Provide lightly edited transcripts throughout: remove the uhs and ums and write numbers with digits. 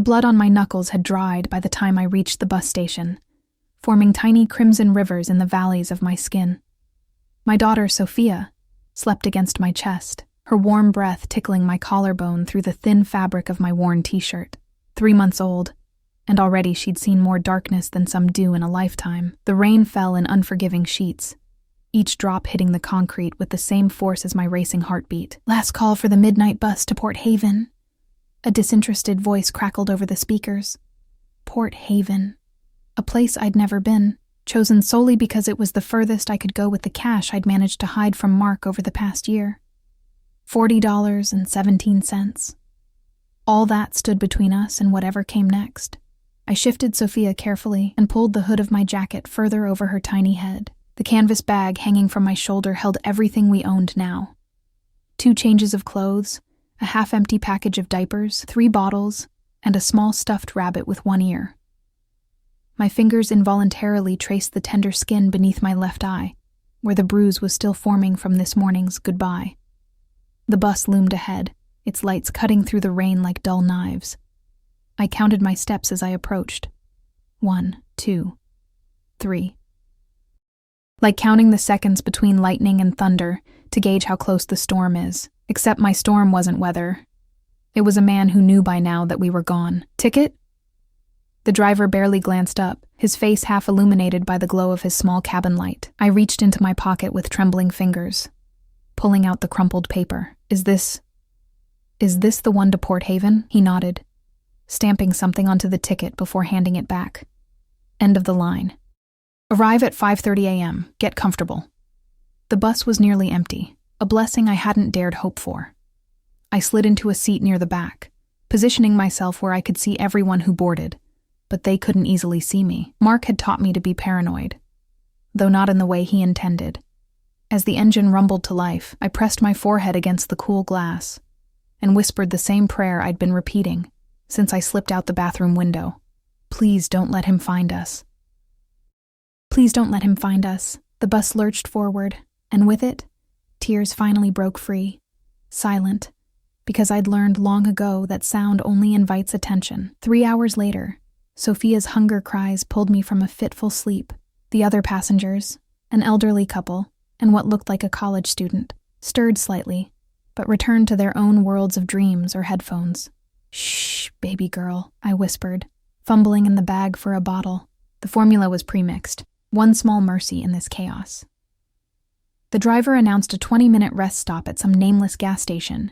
blood on my knuckles had dried by the time I reached the bus station, forming tiny crimson rivers in the valleys of my skin. My daughter, Sophia, slept against my chest, her warm breath tickling my collarbone through the thin fabric of my worn t-shirt. 3 months old, and already she'd seen more darkness than some do in a lifetime. The rain fell in unforgiving sheets, each drop hitting the concrete with the same force as my racing heartbeat. "Last call for the midnight bus to Port Haven." A disinterested voice crackled over the speakers. Port Haven. A place I'd never been, chosen solely because it was the furthest I could go with the cash I'd managed to hide from Mark over the past year. $40.17. All that stood between us and whatever came next. I shifted Sophia carefully and pulled the hood of my jacket further over her tiny head. The canvas bag hanging from my shoulder held everything we owned now. 2 changes of clothes, a half-empty package of diapers, 3 bottles, and a small stuffed rabbit with 1 ear. My fingers involuntarily traced the tender skin beneath my left eye, where the bruise was still forming from this morning's goodbye. The bus loomed ahead, its lights cutting through the rain like dull knives. I counted my steps as I approached. 1, 2, 3. Like counting the seconds between lightning and thunder to gauge how close the storm is. Except my storm wasn't weather. It was a man who knew by now that we were gone. "Ticket?" The driver barely glanced up, his face half illuminated by the glow of his small cabin light. I reached into my pocket with trembling fingers, pulling out the crumpled paper. Is this the one to Port Haven?" He nodded, stamping something onto the ticket before handing it back. End of the line. "Arrive at 5:30 a.m. Get comfortable." The bus was nearly empty, a blessing I hadn't dared hope for. I slid into a seat near the back, positioning myself where I could see everyone who boarded, but they couldn't easily see me. Mark had taught me to be paranoid, though not in the way he intended. As the engine rumbled to life, I pressed my forehead against the cool glass and whispered the same prayer I'd been repeating since I slipped out the bathroom window. "Please don't let him find us." Please don't let him find us. The bus lurched forward, and with it, tears finally broke free, silent, because I'd learned long ago that sound only invites attention. 3 hours later, Sophia's hunger cries pulled me from a fitful sleep. The other passengers, an elderly couple, and what looked like a college student, stirred slightly, but returned to their own worlds of dreams or headphones. "Shh, baby girl," I whispered, fumbling in the bag for a bottle. The formula was pre-mixed, one small mercy in this chaos. The driver announced a 20-minute rest stop at some nameless gas station,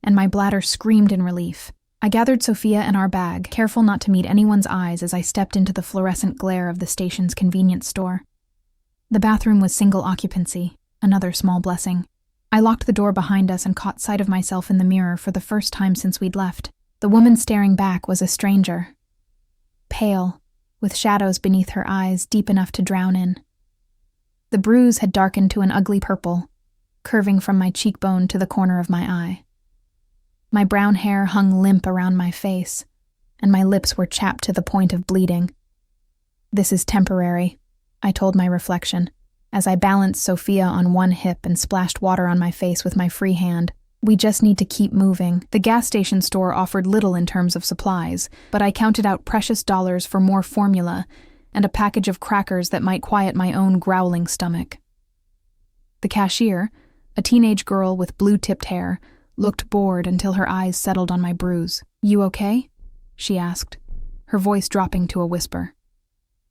and my bladder screamed in relief. I gathered Sophia and our bag, careful not to meet anyone's eyes as I stepped into the fluorescent glare of the station's convenience store. The bathroom was single occupancy, another small blessing. I locked the door behind us and caught sight of myself in the mirror for the first time since we'd left. The woman staring back was a stranger, pale, with shadows beneath her eyes deep enough to drown in. The bruise had darkened to an ugly purple, curving from my cheekbone to the corner of my eye. My brown hair hung limp around my face, and my lips were chapped to the point of bleeding. "This is temporary," I told my reflection, as I balanced Sophia on one hip and splashed water on my face with my free hand. "We just need to keep moving." The gas station store offered little in terms of supplies, but I counted out precious dollars for more formula and a package of crackers that might quiet my own growling stomach. The cashier, a teenage girl with blue-tipped hair, looked bored until her eyes settled on my bruise. "You okay?" she asked, her voice dropping to a whisper.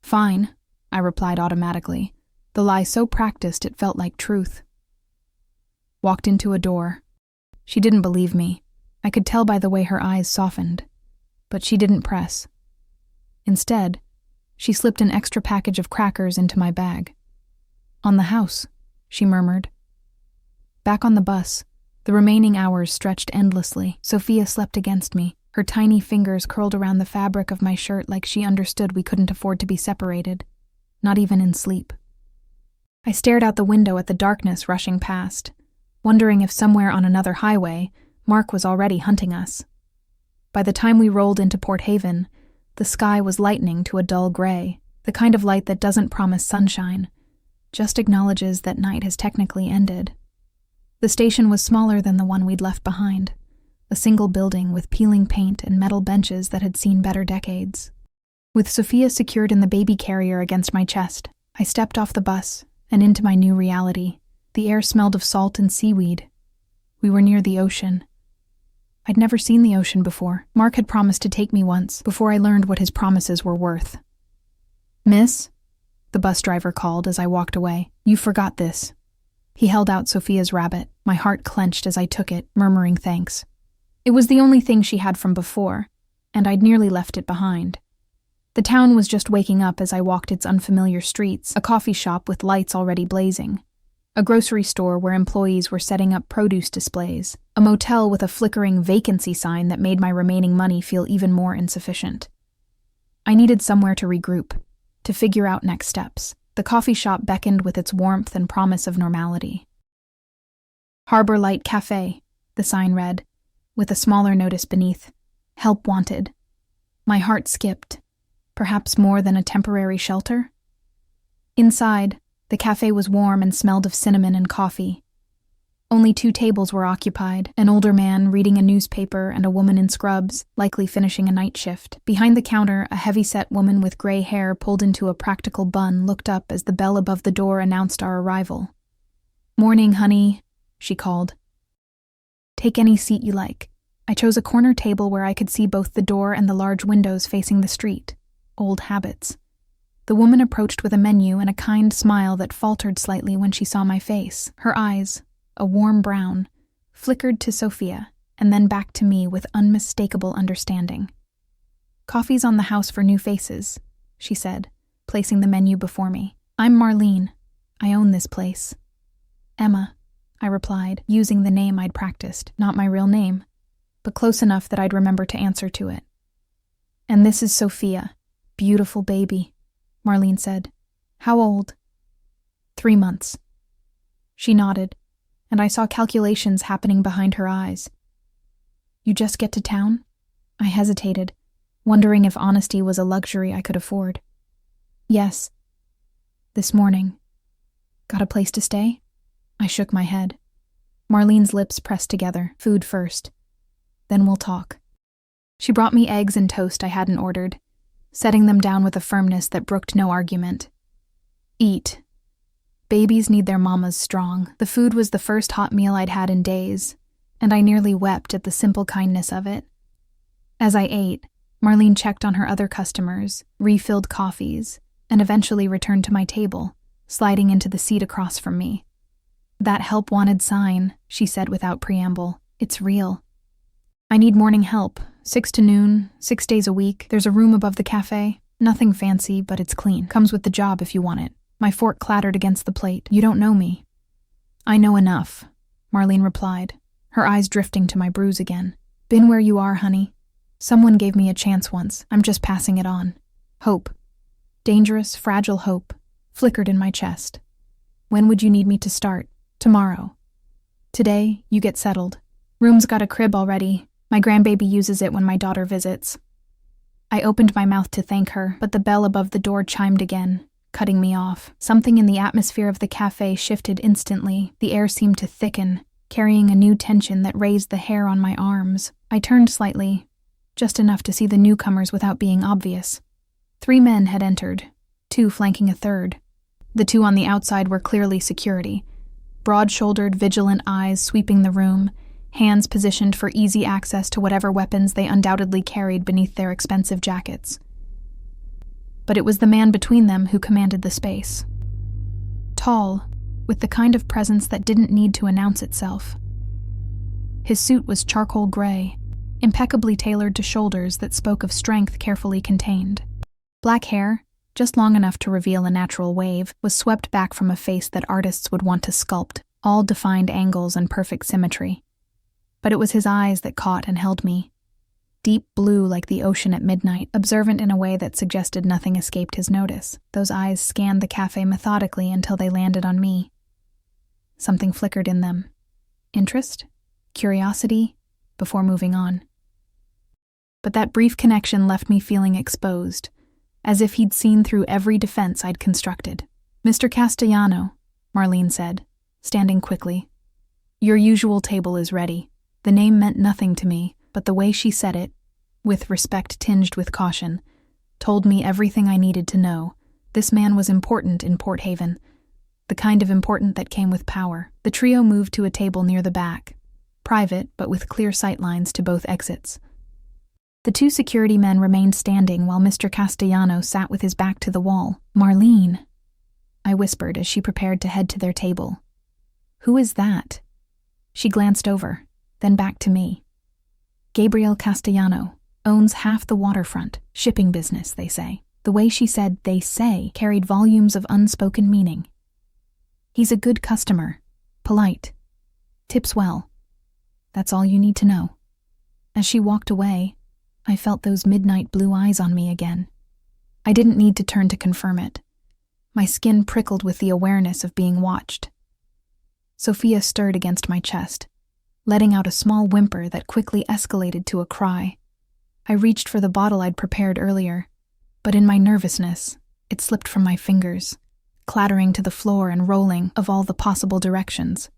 "Fine," I replied automatically, the lie so practiced it felt like truth. Walked into a door. She didn't believe me. I could tell by the way her eyes softened. But she didn't press. Instead, she slipped an extra package of crackers into my bag. "On the house," she murmured. Back on the bus, the remaining hours stretched endlessly. Sophia slept against me, her tiny fingers curled around the fabric of my shirt like she understood we couldn't afford to be separated, not even in sleep. I stared out the window at the darkness rushing past, wondering if somewhere on another highway, Mark was already hunting us. By the time we rolled into Port Haven, the sky was lightening to a dull gray, the kind of light that doesn't promise sunshine, just acknowledges that night has technically ended. The station was smaller than the one we'd left behind, a single building with peeling paint and metal benches that had seen better decades. With Sophia secured in the baby carrier against my chest, I stepped off the bus and into my new reality. The air smelled of salt and seaweed. We were near the ocean. I'd never seen the ocean before. Mark had promised to take me once, before I learned what his promises were worth. "Miss?" the bus driver called as I walked away. "You forgot this." He held out Sophia's rabbit. My heart clenched as I took it, murmuring thanks. It was the only thing she had from before, and I'd nearly left it behind. The town was just waking up as I walked its unfamiliar streets, a coffee shop with lights already blazing, a grocery store where employees were setting up produce displays, a motel with a flickering vacancy sign that made my remaining money feel even more insufficient. I needed somewhere to regroup, to figure out next steps. The coffee shop beckoned with its warmth and promise of normality. Harbor Light Cafe, the sign read, with a smaller notice beneath, "Help wanted." My heart skipped. Perhaps more than a temporary shelter? Inside, the cafe was warm and smelled of cinnamon and coffee. Only 2 tables were occupied, an older man reading a newspaper and a woman in scrubs, likely finishing a night shift. Behind the counter, a heavy-set woman with gray hair pulled into a practical bun looked up as the bell above the door announced our arrival. "Morning, honey," she called. "Take any seat you like." I chose a corner table where I could see both the door and the large windows facing the street. Old habits. The woman approached with a menu and a kind smile that faltered slightly when she saw my face. Her eyes, a warm brown, flickered to Sophia and then back to me with unmistakable understanding. "Coffee's on the house for new faces," she said, placing the menu before me. "I'm Marlene. I own this place." "Emma," I replied, using the name I'd practiced, not my real name, but close enough that I'd remember to answer to it. "And this is Sophia. Beautiful baby," Marlene said. "How old?" 3 months. She nodded, and I saw calculations happening behind her eyes. "You just get to town?" I hesitated, wondering if honesty was a luxury I could afford. "Yes. This morning." "Got a place to stay?" I shook my head. Marlene's lips pressed together, food first. "Then we'll talk." She brought me eggs and toast I hadn't ordered, setting them down with a firmness that brooked no argument. "Eat. Babies need their mamas strong." The food was the first hot meal I'd had in days, and I nearly wept at the simple kindness of it. As I ate, Marlene checked on her other customers, refilled coffees, and eventually returned to my table, sliding into the seat across from me. "That help wanted sign," she said without preamble. "It's real. I need morning help, 6 to noon, 6 days a week. There's a room above the cafe. Nothing fancy, but it's clean. Comes with the job if you want it." My fork clattered against the plate. "You don't know me." "I know enough," Marlene replied, her eyes drifting to my bruise again. "Been where you are, honey. Someone gave me a chance once. I'm just passing it on." Hope, dangerous, fragile hope, flickered in my chest. "When would you need me to start?" "Tomorrow." "Today, you get settled. Room's got a crib already. My grandbaby uses it when my daughter visits." I opened my mouth to thank her, but the bell above the door chimed again, cutting me off. Something in the atmosphere of the cafe shifted instantly. The air seemed to thicken, carrying a new tension that raised the hair on my arms. I turned slightly, just enough to see the newcomers without being obvious. 3 men had entered, 2 flanking a third. The 2 on the outside were clearly security, broad-shouldered, vigilant eyes sweeping the room, hands positioned for easy access to whatever weapons they undoubtedly carried beneath their expensive jackets. But it was the man between them who commanded the space. Tall, with the kind of presence that didn't need to announce itself. His suit was charcoal gray, impeccably tailored to shoulders that spoke of strength carefully contained. Black hair, just long enough to reveal a natural wave, was swept back from a face that artists would want to sculpt, all defined angles and perfect symmetry. But it was his eyes that caught and held me. Deep blue like the ocean at midnight, observant in a way that suggested nothing escaped his notice. Those eyes scanned the cafe methodically until they landed on me. Something flickered in them. Interest? Curiosity? Before moving on. But that brief connection left me feeling exposed, as if he'd seen through every defense I'd constructed. "Mr. Castellano," Marlene said, standing quickly. "Your usual table is ready. The name meant nothing to me, but the way she said it, with respect tinged with caution, told me everything I needed to know. This man was important in Port Haven, the kind of important that came with power. The trio moved to a table near the back, private but with clear sightlines to both exits. The two security men remained standing while Mr. Castellano sat with his back to the wall. "Marlene," I whispered as she prepared to head to their table. "Who is that?" She glanced over, then back to me. "Gabriel Castellano owns half the waterfront, shipping business, they say." The way she said "they say" carried volumes of unspoken meaning. "He's a good customer, polite, tips well. That's all you need to know." As she walked away, I felt those midnight blue eyes on me again. I didn't need to turn to confirm it. My skin prickled with the awareness of being watched. Sophia stirred against my chest, letting out a small whimper that quickly escalated to a cry. I reached for the bottle I'd prepared earlier, but in my nervousness, it slipped from my fingers, clattering to the floor and rolling of all the possible directions,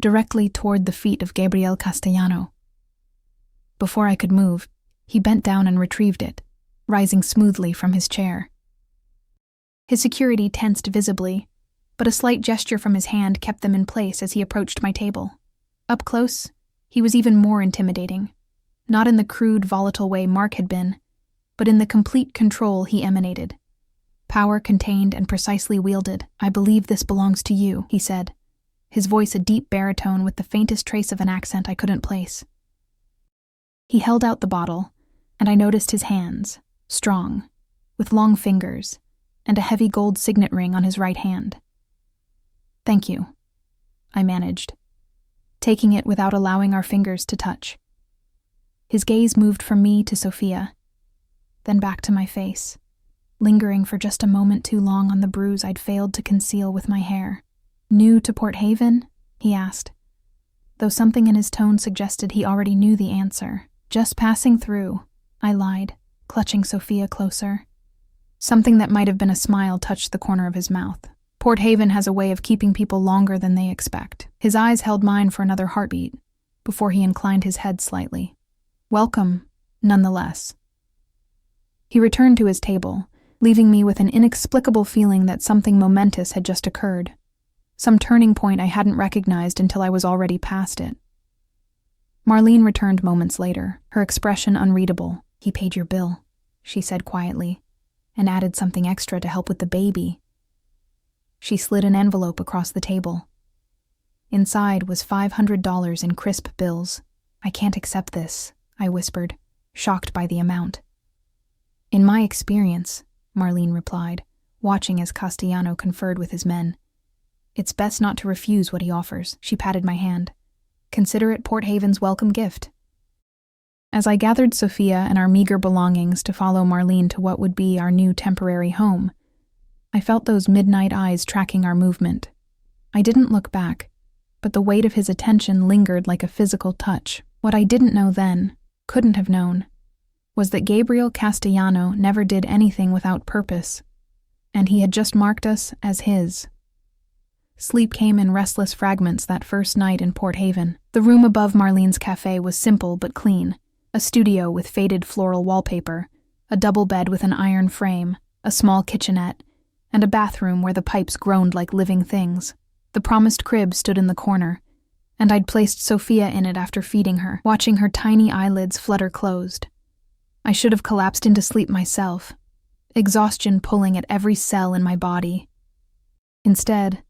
directly toward the feet of Gabriel Castellano. Before I could move, he bent down and retrieved it, rising smoothly from his chair. His security tensed visibly, but a slight gesture from his hand kept them in place as he approached my table. Up close, he was even more intimidating, not in the crude, volatile way Mark had been, but in the complete control he emanated. Power contained and precisely wielded. "I believe this belongs to you," he said, his voice a deep baritone with the faintest trace of an accent I couldn't place. He held out the bottle, and I noticed his hands, strong, with long fingers, and a heavy gold signet ring on his right hand. "Thank you," I managed, taking it without allowing our fingers to touch. His gaze moved from me to Sophia, then back to my face, lingering for just a moment too long on the bruise I'd failed to conceal with my hair. "New to Port Haven?" he asked, though something in his tone suggested he already knew the answer. "Just passing through," I lied, clutching Sophia closer. Something that might have been a smile touched the corner of his mouth. Port Haven has a way of keeping people longer than they expect. His eyes held mine for another heartbeat, before he inclined his head slightly. "Welcome, nonetheless." He returned to his table, leaving me with an inexplicable feeling that something momentous had just occurred. Some turning point I hadn't recognized until I was already past it. Marlene returned moments later, her expression unreadable. "He paid your bill," she said quietly, and added something extra to help with the baby. She slid an envelope across the table. Inside was $500 in crisp bills. "I can't accept this," I whispered, shocked by the amount. "In my experience," Marlene replied, watching as Castellano conferred with his men, "it's best not to refuse what he offers." She patted my hand. "Consider it Port Haven's welcome gift." As I gathered Sophia and our meager belongings to follow Marlene to what would be our new temporary home, I felt those midnight eyes tracking our movement. I didn't look back, but the weight of his attention lingered like a physical touch. What I didn't know then, couldn't have known, was that Gabriel Castellano never did anything without purpose, and he had just marked us as his. Sleep came in restless fragments that first night in Port Haven. The room above Marlene's cafe was simple but clean, a studio with faded floral wallpaper, a double bed with an iron frame, a small kitchenette, and a bathroom where the pipes groaned like living things. The promised crib stood in the corner, and I'd placed Sophia in it after feeding her, watching her tiny eyelids flutter closed. I should have collapsed into sleep myself, exhaustion pulling at every cell in my body. Instead,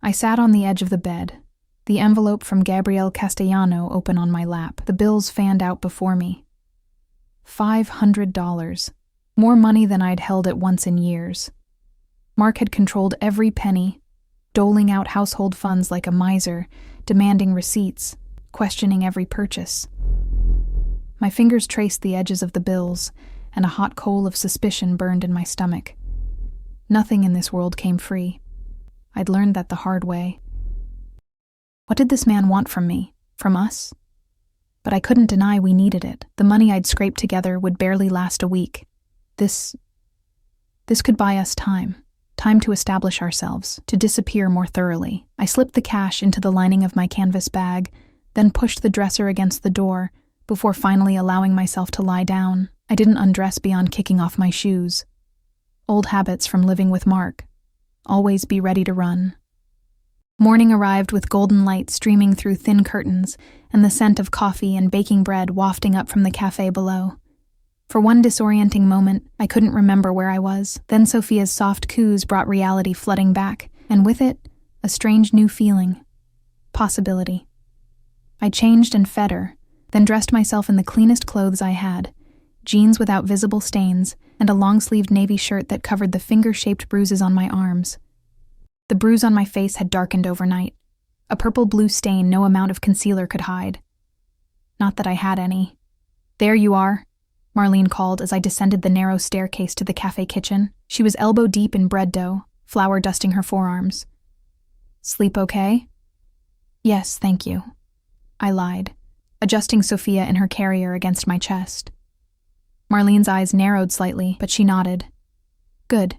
I sat on the edge of the bed, the envelope from Gabriel Castellano open on my lap, the bills fanned out before me. $500, more money than I'd held at once in years. Mark had controlled every penny, doling out household funds like a miser, demanding receipts, questioning every purchase. My fingers traced the edges of the bills, and a hot coal of suspicion burned in my stomach. Nothing in this world came free. I'd learned that the hard way. What did this man want from me? From us? But I couldn't deny we needed it. The money I'd scraped together would barely last a week. This could buy us time to establish ourselves, to disappear more thoroughly. I slipped the cash into the lining of my canvas bag, then pushed the dresser against the door before finally allowing myself to lie down. I didn't undress beyond kicking off my shoes. Old habits from living with Mark. Always be ready to run. Morning arrived with golden light streaming through thin curtains and the scent of coffee and baking bread wafting up from the cafe below. For one disorienting moment, I couldn't remember where I was. Then Sophia's soft coos brought reality flooding back, and with it, a strange new feeling. Possibility. I changed and fed her, then dressed myself in the cleanest clothes I had, jeans without visible stains, and a long-sleeved navy shirt that covered the finger-shaped bruises on my arms. The bruise on my face had darkened overnight, a purple-blue stain no amount of concealer could hide. Not that I had any. "There you are," Marlene called as I descended the narrow staircase to the cafe kitchen. She was elbow-deep in bread dough, flour dusting her forearms. "Sleep okay?" "Yes, thank you," I lied, adjusting Sophia in her carrier against my chest. Marlene's eyes narrowed slightly, but she nodded. "Good.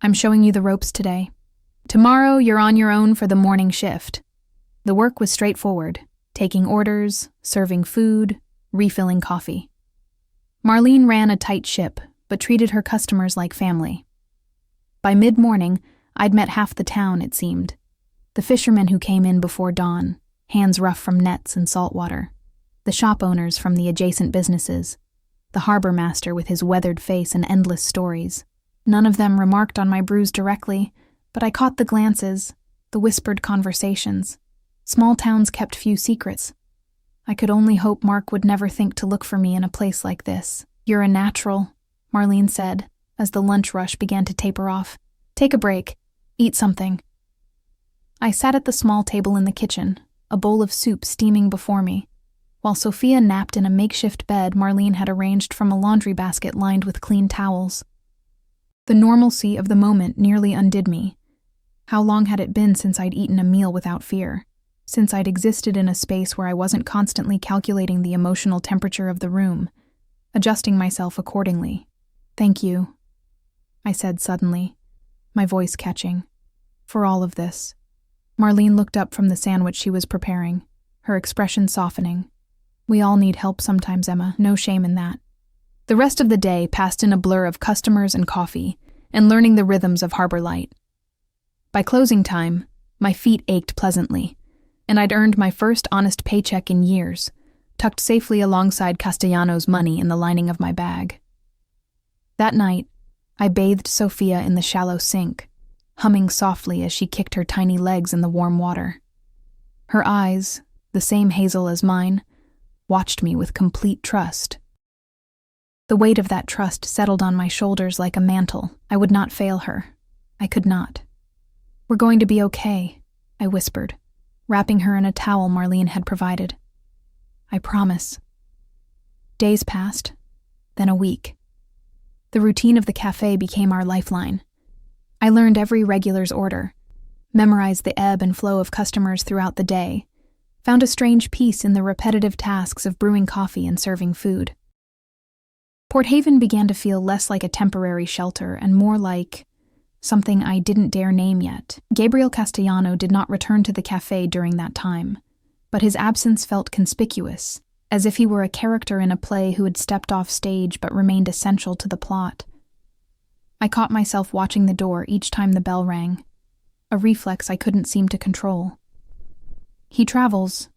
I'm showing you the ropes today. Tomorrow, you're on your own for the morning shift." The work was straightforward, taking orders, serving food, refilling coffee. Marlene ran a tight ship, but treated her customers like family. By mid-morning, I'd met half the town, it seemed. The fishermen who came in before dawn, hands rough from nets and salt water. The shop owners from the adjacent businesses. The harbor master with his weathered face and endless stories. None of them remarked on my bruise directly, but I caught the glances, the whispered conversations. Small towns kept few secrets. I could only hope Mark would never think to look for me in a place like this. "You're a natural," Marlene said, as the lunch rush began to taper off. "Take a break. Eat something." I sat at the small table in the kitchen, a bowl of soup steaming before me. While Sophia napped in a makeshift bed Marlene had arranged from a laundry basket lined with clean towels. The normalcy of the moment nearly undid me. How long had it been since I'd eaten a meal without fear? Since I'd existed in a space where I wasn't constantly calculating the emotional temperature of the room, adjusting myself accordingly. "Thank you," I said suddenly, my voice catching. "For all of this." Marlene looked up from the sandwich she was preparing, her expression softening. "We all need help sometimes, Emma. No shame in that." The rest of the day passed in a blur of customers and coffee, and learning the rhythms of harbor light. By closing time, my feet ached pleasantly, and I'd earned my first honest paycheck in years, tucked safely alongside Castellano's money in the lining of my bag. That night, I bathed Sophia in the shallow sink, humming softly as she kicked her tiny legs in the warm water. Her eyes, the same hazel as mine, watched me with complete trust. The weight of that trust settled on my shoulders like a mantle. I would not fail her. I could not. "We're going to be okay," I whispered, wrapping her in a towel Marlene had provided. "I promise." Days passed, then a week. The routine of the cafe became our lifeline. I learned every regular's order, memorized the ebb and flow of customers throughout the day, found a strange peace in the repetitive tasks of brewing coffee and serving food. Port Haven began to feel less like a temporary shelter and more like something I didn't dare name yet. Gabriel Castellano did not return to the cafe during that time, but his absence felt conspicuous, as if he were a character in a play who had stepped off stage but remained essential to the plot. I caught myself watching the door each time the bell rang, a reflex I couldn't seem to control. "He travels,"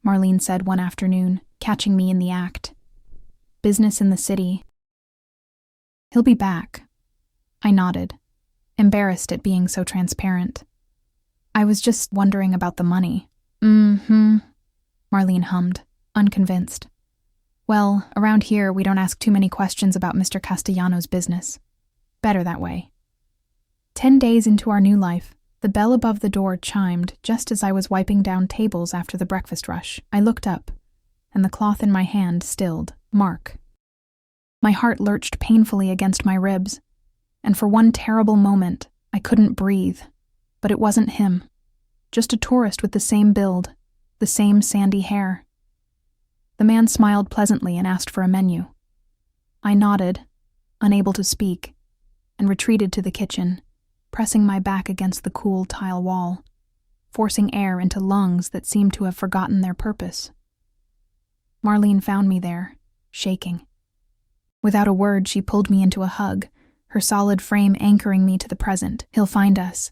Marlene said one afternoon, catching me in the act. "Business in the city. He'll be back." I nodded, embarrassed at being so transparent. "I was just wondering about the money." "Mm-hmm," Marlene hummed, unconvinced. "Well, around here we don't ask too many questions about Mr. Castellano's business. Better that way." 10 days into our new life, the bell above the door chimed just as I was wiping down tables after the breakfast rush. I looked up, and the cloth in my hand stilled. Mark. My heart lurched painfully against my ribs, and for one terrible moment, I couldn't breathe. But it wasn't him. Just a tourist with the same build, the same sandy hair. The man smiled pleasantly and asked for a menu. I nodded, unable to speak, and retreated to the kitchen, pressing my back against the cool tile wall. forcing air into lungs that seemed to have forgotten their purpose. Marlene found me there, shaking. Without a word, she pulled me into a hug, her solid frame anchoring me to the present. "He'll find us,"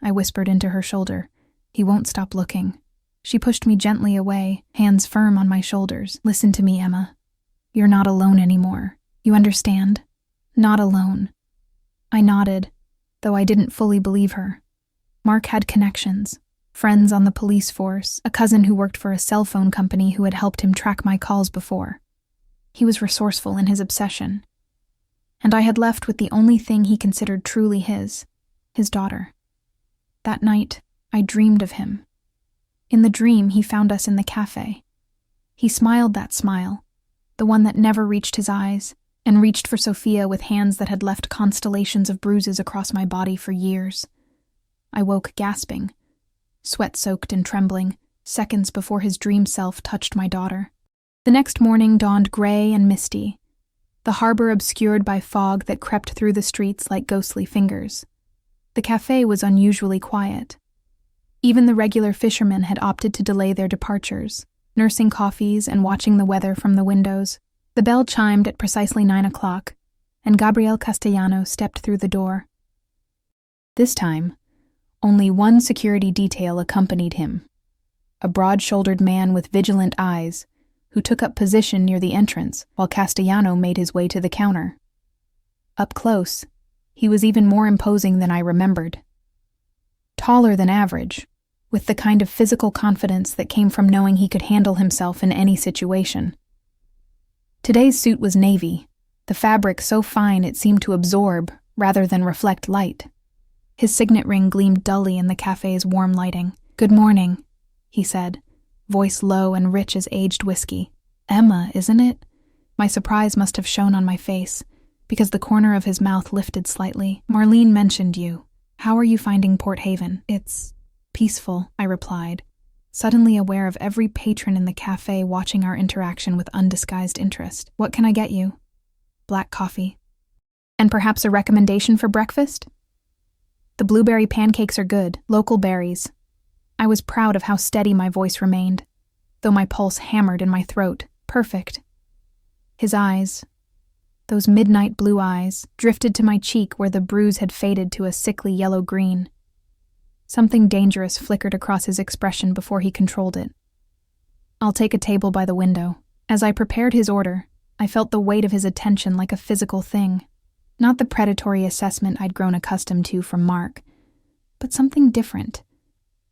I whispered into her shoulder. "He won't stop looking." She pushed me gently away, hands firm on my shoulders. "Listen to me, Emma. You're not alone anymore. You understand? Not alone." I nodded, though I didn't fully believe her. Mark had connections, friends on the police force, a cousin who worked for a cell phone company who had helped him track my calls before. He was resourceful in his obsession. And I had left with the only thing he considered truly his daughter. That night, I dreamed of him. In the dream, he found us in the cafe. He smiled that smile, the one that never reached his eyes, and reached for Sophia with hands that had left constellations of bruises across my body for years. I woke gasping, sweat-soaked and trembling, seconds before his dream self touched my daughter. The next morning dawned gray and misty, the harbor obscured by fog that crept through the streets like ghostly fingers. The cafe was unusually quiet. Even the regular fishermen had opted to delay their departures, nursing coffees and watching the weather from the windows. The bell chimed at precisely 9 o'clock, and Gabriel Castellano stepped through the door. This time, only one security detail accompanied him, a broad-shouldered man with vigilant eyes, who took up position near the entrance while Castellano made his way to the counter. Up close, he was even more imposing than I remembered. Taller than average, with the kind of physical confidence that came from knowing he could handle himself in any situation. Today's suit was navy, the fabric so fine it seemed to absorb rather than reflect light. His signet ring gleamed dully in the cafe's warm lighting. "Good morning," he said, voice low and rich as aged whiskey. "Emma, isn't it?" My surprise must have shown on my face, because the corner of his mouth lifted slightly. "Marlene mentioned you. How are you finding Port Haven?" "It's peaceful," I replied, suddenly aware of every patron in the cafe watching our interaction with undisguised interest. "What can I get you?" "Black coffee." "And perhaps a recommendation for breakfast?" "The blueberry pancakes are good, local berries." I was proud of how steady my voice remained, though my pulse hammered in my throat. "Perfect." His eyes, those midnight blue eyes, drifted to my cheek where the bruise had faded to a sickly yellow-green. Something dangerous flickered across his expression before he controlled it. "I'll take a table by the window." As I prepared his order, I felt the weight of his attention like a physical thing, not the predatory assessment I'd grown accustomed to from Mark, but something different.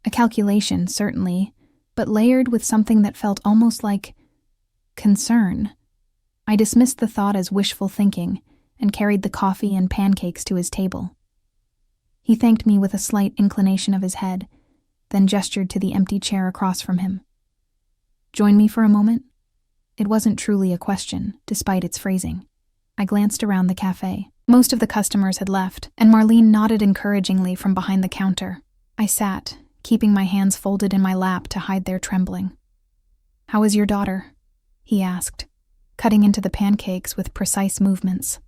A calculation, certainly, but layered with something that felt almost like concern. I dismissed the thought as wishful thinking and carried the coffee and pancakes to his table. He thanked me with a slight inclination of his head, then gestured to the empty chair across from him. "Join me for a moment?" It wasn't truly a question, despite its phrasing. I glanced around the cafe. Most of the customers had left, and Marlene nodded encouragingly from behind the counter. I sat, keeping my hands folded in my lap to hide their trembling. "How is your daughter?" he asked, cutting into the pancakes with precise movements.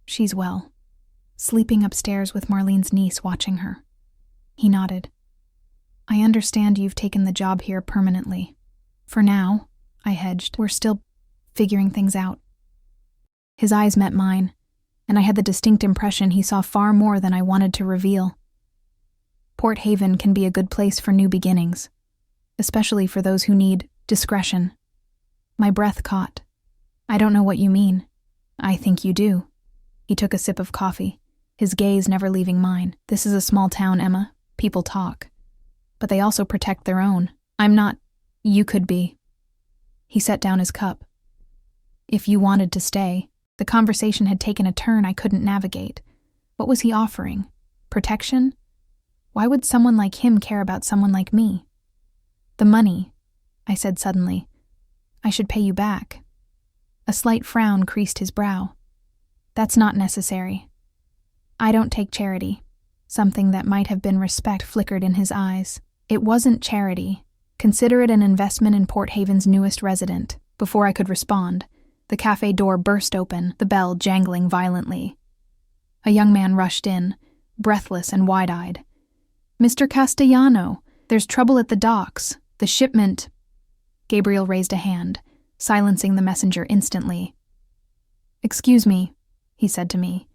"She's well. Sleeping upstairs with Marlene's niece watching her." He nodded. "I understand you've taken the job here permanently." "For now," I hedged. "We're still figuring things out." His eyes met mine, and I had the distinct impression he saw far more than I wanted to reveal. Port Haven can be a good place for new beginnings, especially for those who need discretion. My breath caught. "I don't know what you mean." "I think you do." He took a sip of coffee, his gaze never leaving mine. "This is a small town, Emma. People talk. But they also protect their own. I'm not... You could be." He set down his cup. If you wanted to stay. The conversation had taken a turn I couldn't navigate. What was he offering? Protection? Why would someone like him care about someone like me? "The money," I said suddenly. "I should pay you back." A slight frown creased his brow. "That's not necessary. I don't take charity." Something that might have been respect flickered in his eyes. "It wasn't charity. Consider it an investment in Port Haven's newest resident." Before I could respond, the cafe door burst open, the bell jangling violently. A young man rushed in, breathless and wide-eyed. "Mr. Castellano, There's trouble at the docks. The shipment. Gabriel raised a hand, silencing the messenger instantly. Excuse me, he said to me,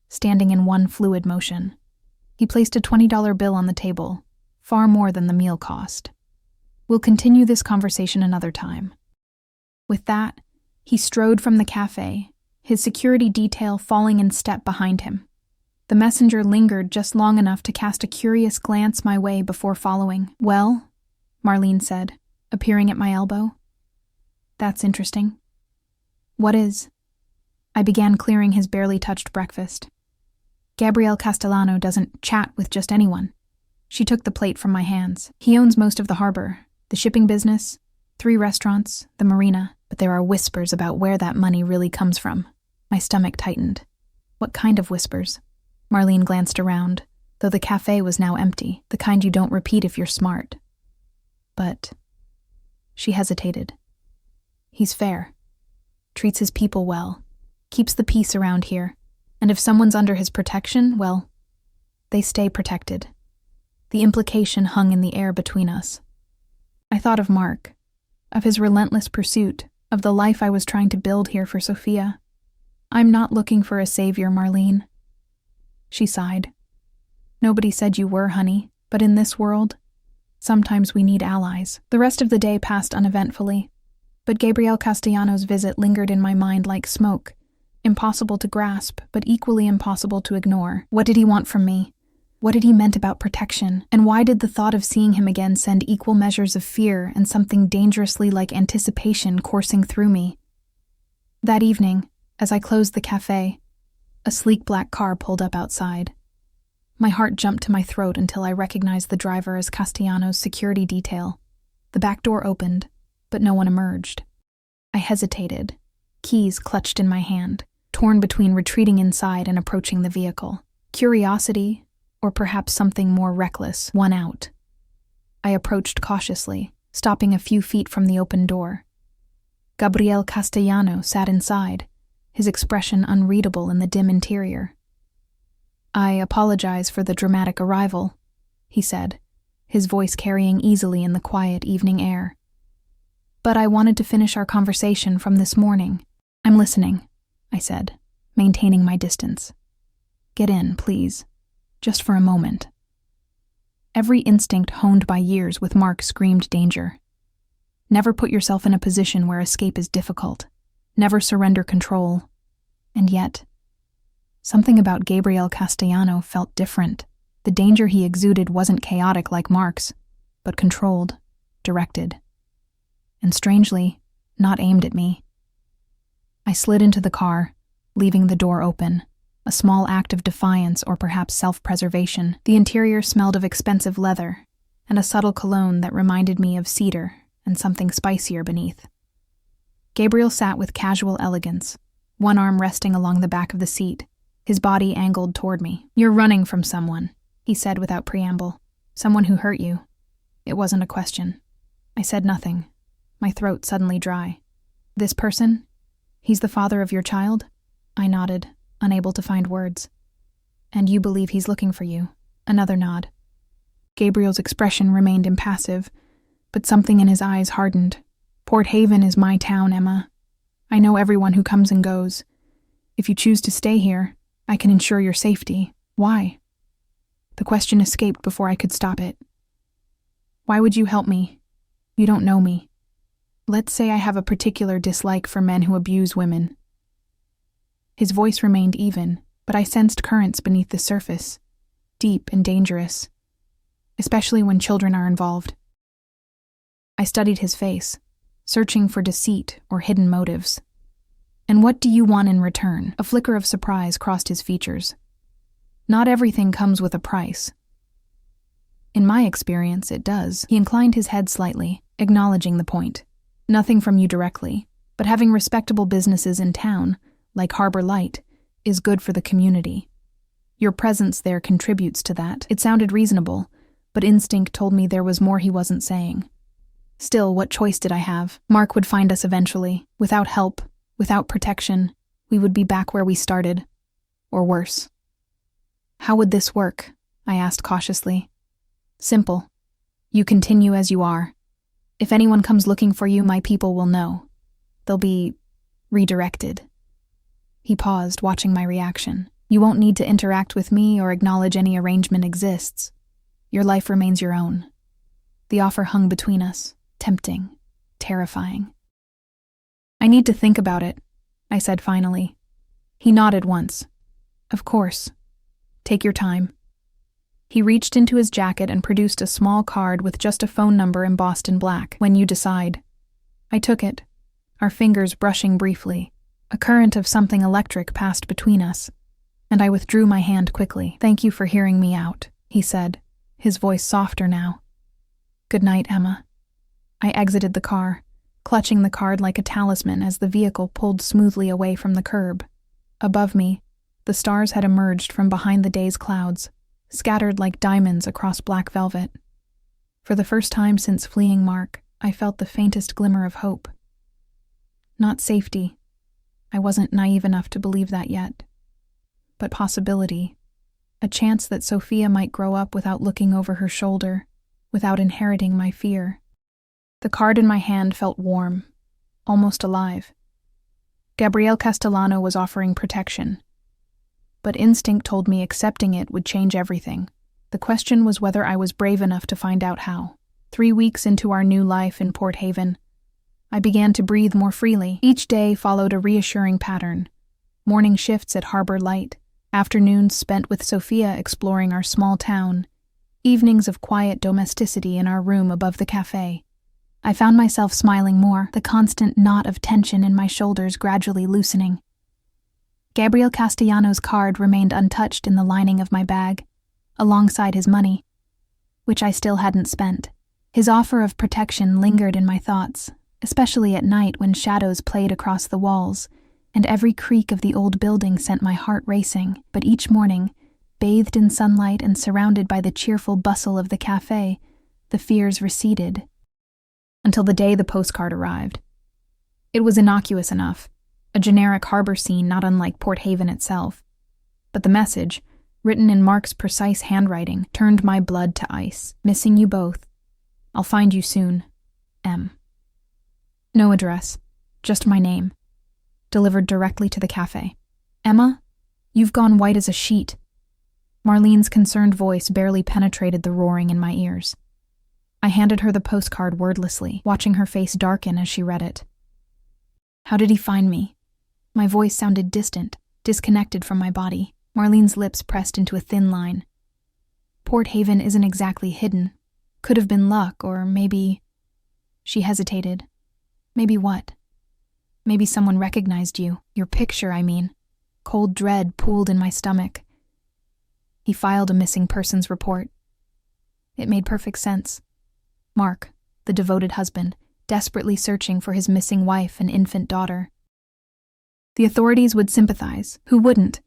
standing in one fluid motion. He placed a $20 bill on the table, far more than the meal cost. We'll continue this conversation another time. With that, he strode from the cafe, his security detail falling in step behind him. The messenger lingered just long enough to cast a curious glance my way before following. Well, Marlene said, appearing at my elbow. That's interesting. What is? I began clearing his barely touched breakfast. Gabriel Castellano doesn't chat with just anyone. She took the plate from my hands. He owns most of the harbor, the shipping business, 3 restaurants, the marina, but there are whispers about where that money really comes from. My stomach tightened. What kind of whispers? Marlene glanced around, though the cafe was now empty, the kind you don't repeat if you're smart. But she hesitated. He's fair. Treats his people well. Keeps the peace around here. And if someone's under his protection, well, they stay protected. The implication hung in the air between us. I thought of Mark, of his relentless pursuit, of the life I was trying to build here for Sophia. I'm not looking for a savior, Marlene. She sighed. Nobody said you were, honey, but in this world, sometimes we need allies. The rest of the day passed uneventfully, but Gabriel Castellano's visit lingered in my mind like smoke, impossible to grasp, but equally impossible to ignore. What did he want from me? What had he meant about protection? And why did the thought of seeing him again send equal measures of fear and something dangerously like anticipation coursing through me? That evening, as I closed the cafe, a sleek black car pulled up outside. My heart jumped to my throat until I recognized the driver as Castellano's security detail. The back door opened, but no one emerged. I hesitated, keys clutched in my hand, torn between retreating inside and approaching the vehicle. Curiosity, or perhaps something more reckless, won out. I approached cautiously, stopping a few feet from the open door. Gabriel Castellano sat inside, his expression unreadable in the dim interior. I apologize for the dramatic arrival, he said, his voice carrying easily in the quiet evening air. But I wanted to finish our conversation from this morning. I'm listening, I said, maintaining my distance. Get in, please. Just for a moment. Every instinct honed by years with Mark screamed danger. Never put yourself in a position where escape is difficult. Never surrender control. And yet, something about Gabriel Castellano felt different. The danger he exuded wasn't chaotic like Mark's, but controlled, directed. And strangely, not aimed at me. I slid into the car, leaving the door open. A small act of defiance or perhaps self-preservation. The interior smelled of expensive leather and a subtle cologne that reminded me of cedar and something spicier beneath. Gabriel sat with casual elegance, one arm resting along the back of the seat, his body angled toward me. You're running from someone, he said without preamble. Someone who hurt you. It wasn't a question. I said nothing, my throat suddenly dry. This person? He's the father of your child? I nodded, unable to find words. And you believe he's looking for you? Another nod. Gabriel's expression remained impassive, but something in his eyes hardened. Port Haven is my town, Emma. I know everyone who comes and goes. If you choose to stay here, I can ensure your safety. Why? The question escaped before I could stop it. Why would you help me? You don't know me. Let's say I have a particular dislike for men who abuse women. His voice remained even, but I sensed currents beneath the surface, deep and dangerous, especially when children are involved. I studied his face, searching for deceit or hidden motives. And what do you want in return? A flicker of surprise crossed his features. Not everything comes with a price. In my experience, it does. He inclined his head slightly, acknowledging the point. Nothing from you directly, but having respectable businesses in town, like Harbor Light, is good for the community. Your presence there contributes to that. It sounded reasonable, but instinct told me there was more he wasn't saying. Still, what choice did I have? Mark would find us eventually. Without help, without protection, we would be back where we started. Or worse. How would this work? I asked cautiously. Simple. You continue as you are. If anyone comes looking for you, my people will know. They'll be redirected. He paused, watching my reaction. You won't need to interact with me or acknowledge any arrangement exists. Your life remains your own. The offer hung between us, tempting, terrifying. I need to think about it, I said finally. He nodded once. Of course. Take your time. He reached into his jacket and produced a small card with just a phone number embossed in black. When you decide. I took it, our fingers brushing briefly. A current of something electric passed between us, and I withdrew my hand quickly. Thank you for hearing me out, he said, his voice softer now. Good night, Emma. I exited the car, clutching the card like a talisman as the vehicle pulled smoothly away from the curb. Above me, the stars had emerged from behind the day's clouds, scattered like diamonds across black velvet. For the first time since fleeing Mark, I felt the faintest glimmer of hope. Not safety. I wasn't naive enough to believe that yet. But possibility. A chance that Sophia might grow up without looking over her shoulder, without inheriting my fear. The card in my hand felt warm, almost alive. Gabriel Castellano was offering protection. But instinct told me accepting it would change everything. The question was whether I was brave enough to find out how. 3 weeks into our new life in Port Haven, I began to breathe more freely. Each day followed a reassuring pattern. Morning shifts at Harbor Light, afternoons spent with Sophia exploring our small town, evenings of quiet domesticity in our room above the cafe. I found myself smiling more, the constant knot of tension in my shoulders gradually loosening. Gabriel Castellano's card remained untouched in the lining of my bag, alongside his money, which I still hadn't spent. His offer of protection lingered in my thoughts, especially at night when shadows played across the walls, and every creak of the old building sent my heart racing. But each morning, bathed in sunlight and surrounded by the cheerful bustle of the cafe, the fears receded. Until the day the postcard arrived. It was innocuous enough, a generic harbor scene not unlike Port Haven itself. But the message, written in Mark's precise handwriting, turned my blood to ice. Missing you both. I'll find you soon. M. No address, just my name. Delivered directly to the cafe. Emma, you've gone white as a sheet. Marlene's concerned voice barely penetrated the roaring in my ears. I handed her the postcard wordlessly, watching her face darken as she read it. How did he find me? My voice sounded distant, disconnected from my body. Marlene's lips pressed into a thin line. Port Haven isn't exactly hidden. Could have been luck, or maybe... She hesitated. Maybe what? Maybe someone recognized you. Your picture, I mean. Cold dread pooled in my stomach. He filed a missing persons report. It made perfect sense. Mark, the devoted husband, desperately searching for his missing wife and infant daughter. The authorities would sympathize. Who wouldn't?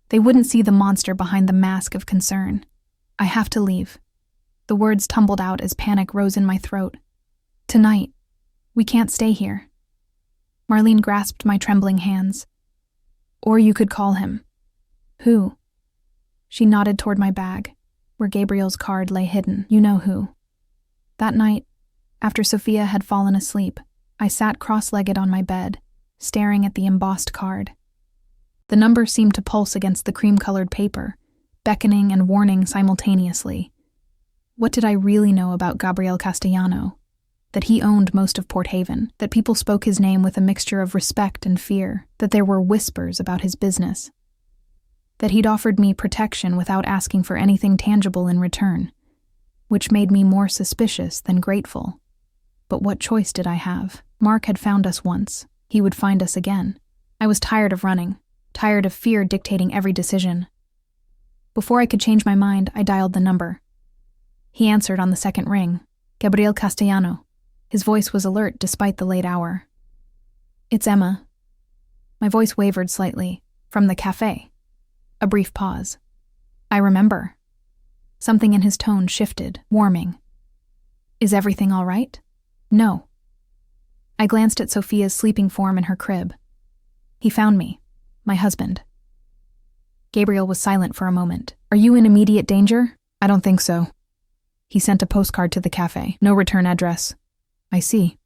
They wouldn't see the monster behind the mask of concern. I have to leave. The words tumbled out as panic rose in my throat. Tonight. We can't stay here. Marlene grasped my trembling hands. Or you could call him. Who? She nodded toward my bag, where Gabriel's card lay hidden. You know who. That night, after Sophia had fallen asleep, I sat cross-legged on my bed, staring at the embossed card. The number seemed to pulse against the cream-colored paper, beckoning and warning simultaneously. What did I really know about Gabriel Castellano? That he owned most of Port Haven, that people spoke his name with a mixture of respect and fear, that there were whispers about his business, that he'd offered me protection without asking for anything tangible in return, which made me more suspicious than grateful. But what choice did I have? Mark had found us once. He would find us again. I was tired of running, tired of fear dictating every decision. Before I could change my mind, I dialed the number. He answered on the second ring. Gabriel Castellano. His voice was alert despite the late hour. It's Emma. My voice wavered slightly. From the cafe. A brief pause. I remember. Something in his tone shifted, warming. Is everything all right? No. I glanced at Sophia's sleeping form in her crib. He found me. My husband. Gabriel was silent for a moment. Are you in immediate danger? I don't think so. He sent a postcard to the cafe. No return address. I see.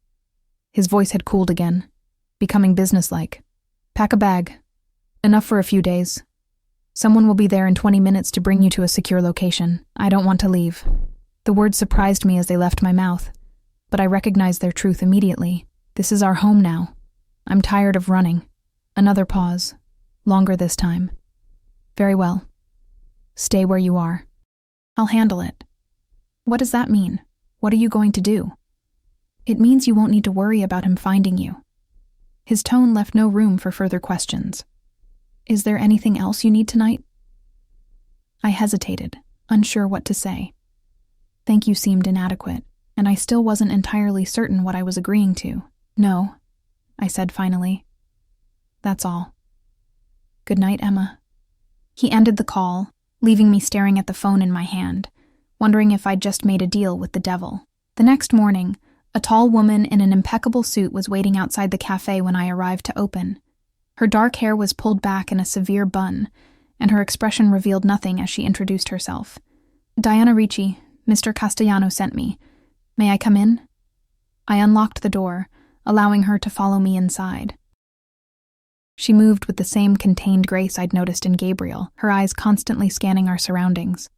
His voice had cooled again, becoming businesslike. Pack a bag. Enough for a few days. Someone will be there in 20 minutes to bring you to a secure location. I don't want to leave. The words surprised me as they left my mouth, but I recognized their truth immediately. This is our home now. I'm tired of running. Another pause. Longer this time. Very well. Stay where you are. I'll handle it. What does that mean? What are you going to do? It means you won't need to worry about him finding you. His tone left no room for further questions. Is there anything else you need tonight? I hesitated, unsure what to say. Thank you seemed inadequate, and I still wasn't entirely certain what I was agreeing to. No, I said finally. That's all. Good night, Emma. He ended the call, leaving me staring at the phone in my hand, wondering if I'd just made a deal with the devil. The next morning, a tall woman in an impeccable suit was waiting outside the cafe when I arrived to open. Her dark hair was pulled back in a severe bun, and her expression revealed nothing as she introduced herself. Diana Ricci, Mr. Castellano sent me. May I come in? I unlocked the door, allowing her to follow me inside. She moved with the same contained grace I'd noticed in Gabriel, her eyes constantly scanning our surroundings.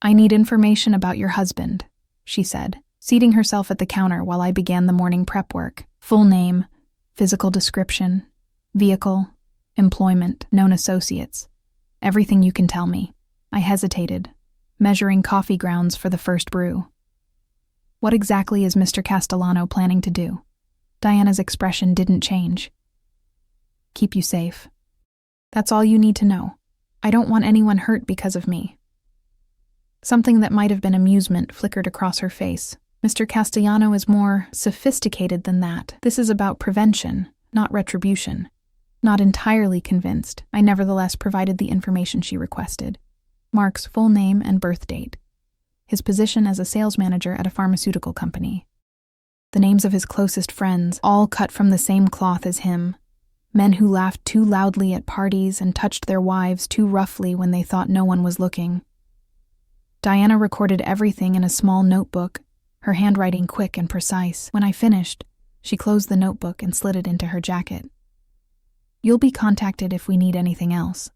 I need information about your husband, she said, seating herself at the counter while I began the morning prep work. Full name, physical description, vehicle, employment, known associates. Everything you can tell me. I hesitated, measuring coffee grounds for the first brew. What exactly is Mr. Castellano planning to do? Diana's expression didn't change. Keep you safe. That's all you need to know. I don't want anyone hurt because of me. Something that might have been amusement flickered across her face. Mr. Castellano is more sophisticated than that. This is about prevention, not retribution. Not entirely convinced, I nevertheless provided the information she requested. Mark's full name and birth date. His position as a sales manager at a pharmaceutical company. The names of his closest friends, all cut from the same cloth as him. Men who laughed too loudly at parties and touched their wives too roughly when they thought no one was looking. Diana recorded everything in a small notebook, her handwriting quick and precise. When I finished, she closed the notebook and slid it into her jacket. You'll be contacted if we need anything else.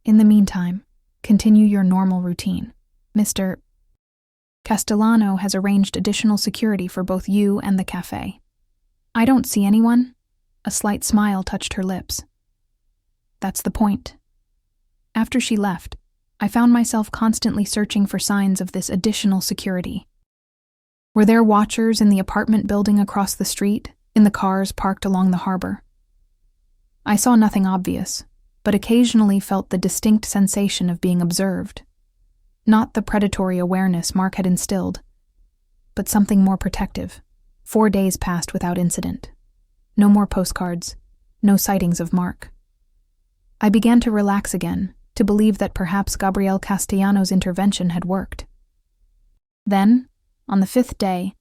In the meantime, continue your normal routine. Mr. Castellano has arranged additional security for both you and the cafe. I don't see anyone. A slight smile touched her lips. That's the point. After she left, I found myself constantly searching for signs of this additional security. Were there watchers in the apartment building across the street, in the cars parked along the harbor? I saw nothing obvious, but occasionally felt the distinct sensation of being observed. Not the predatory awareness Mark had instilled, but something more protective. 4 days passed without incident. No more postcards, no sightings of Mark. I began to relax again, to believe that perhaps Gabriel Castellano's intervention had worked. Then, on the 5th day,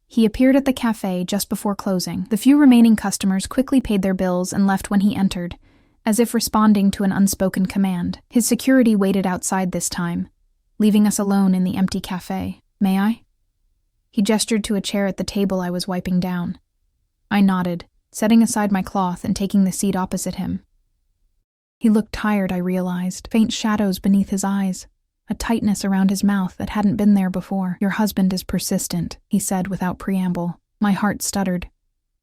he appeared at the cafe just before closing. The few remaining customers quickly paid their bills and left when he entered, as if responding to an unspoken command. His security waited outside this time, leaving us alone in the empty cafe. May I? He gestured to a chair at the table I was wiping down. I nodded, setting aside my cloth and taking the seat opposite him. He looked tired, I realized, faint shadows beneath his eyes, a tightness around his mouth that hadn't been there before. Your husband is persistent, he said without preamble. My heart stuttered.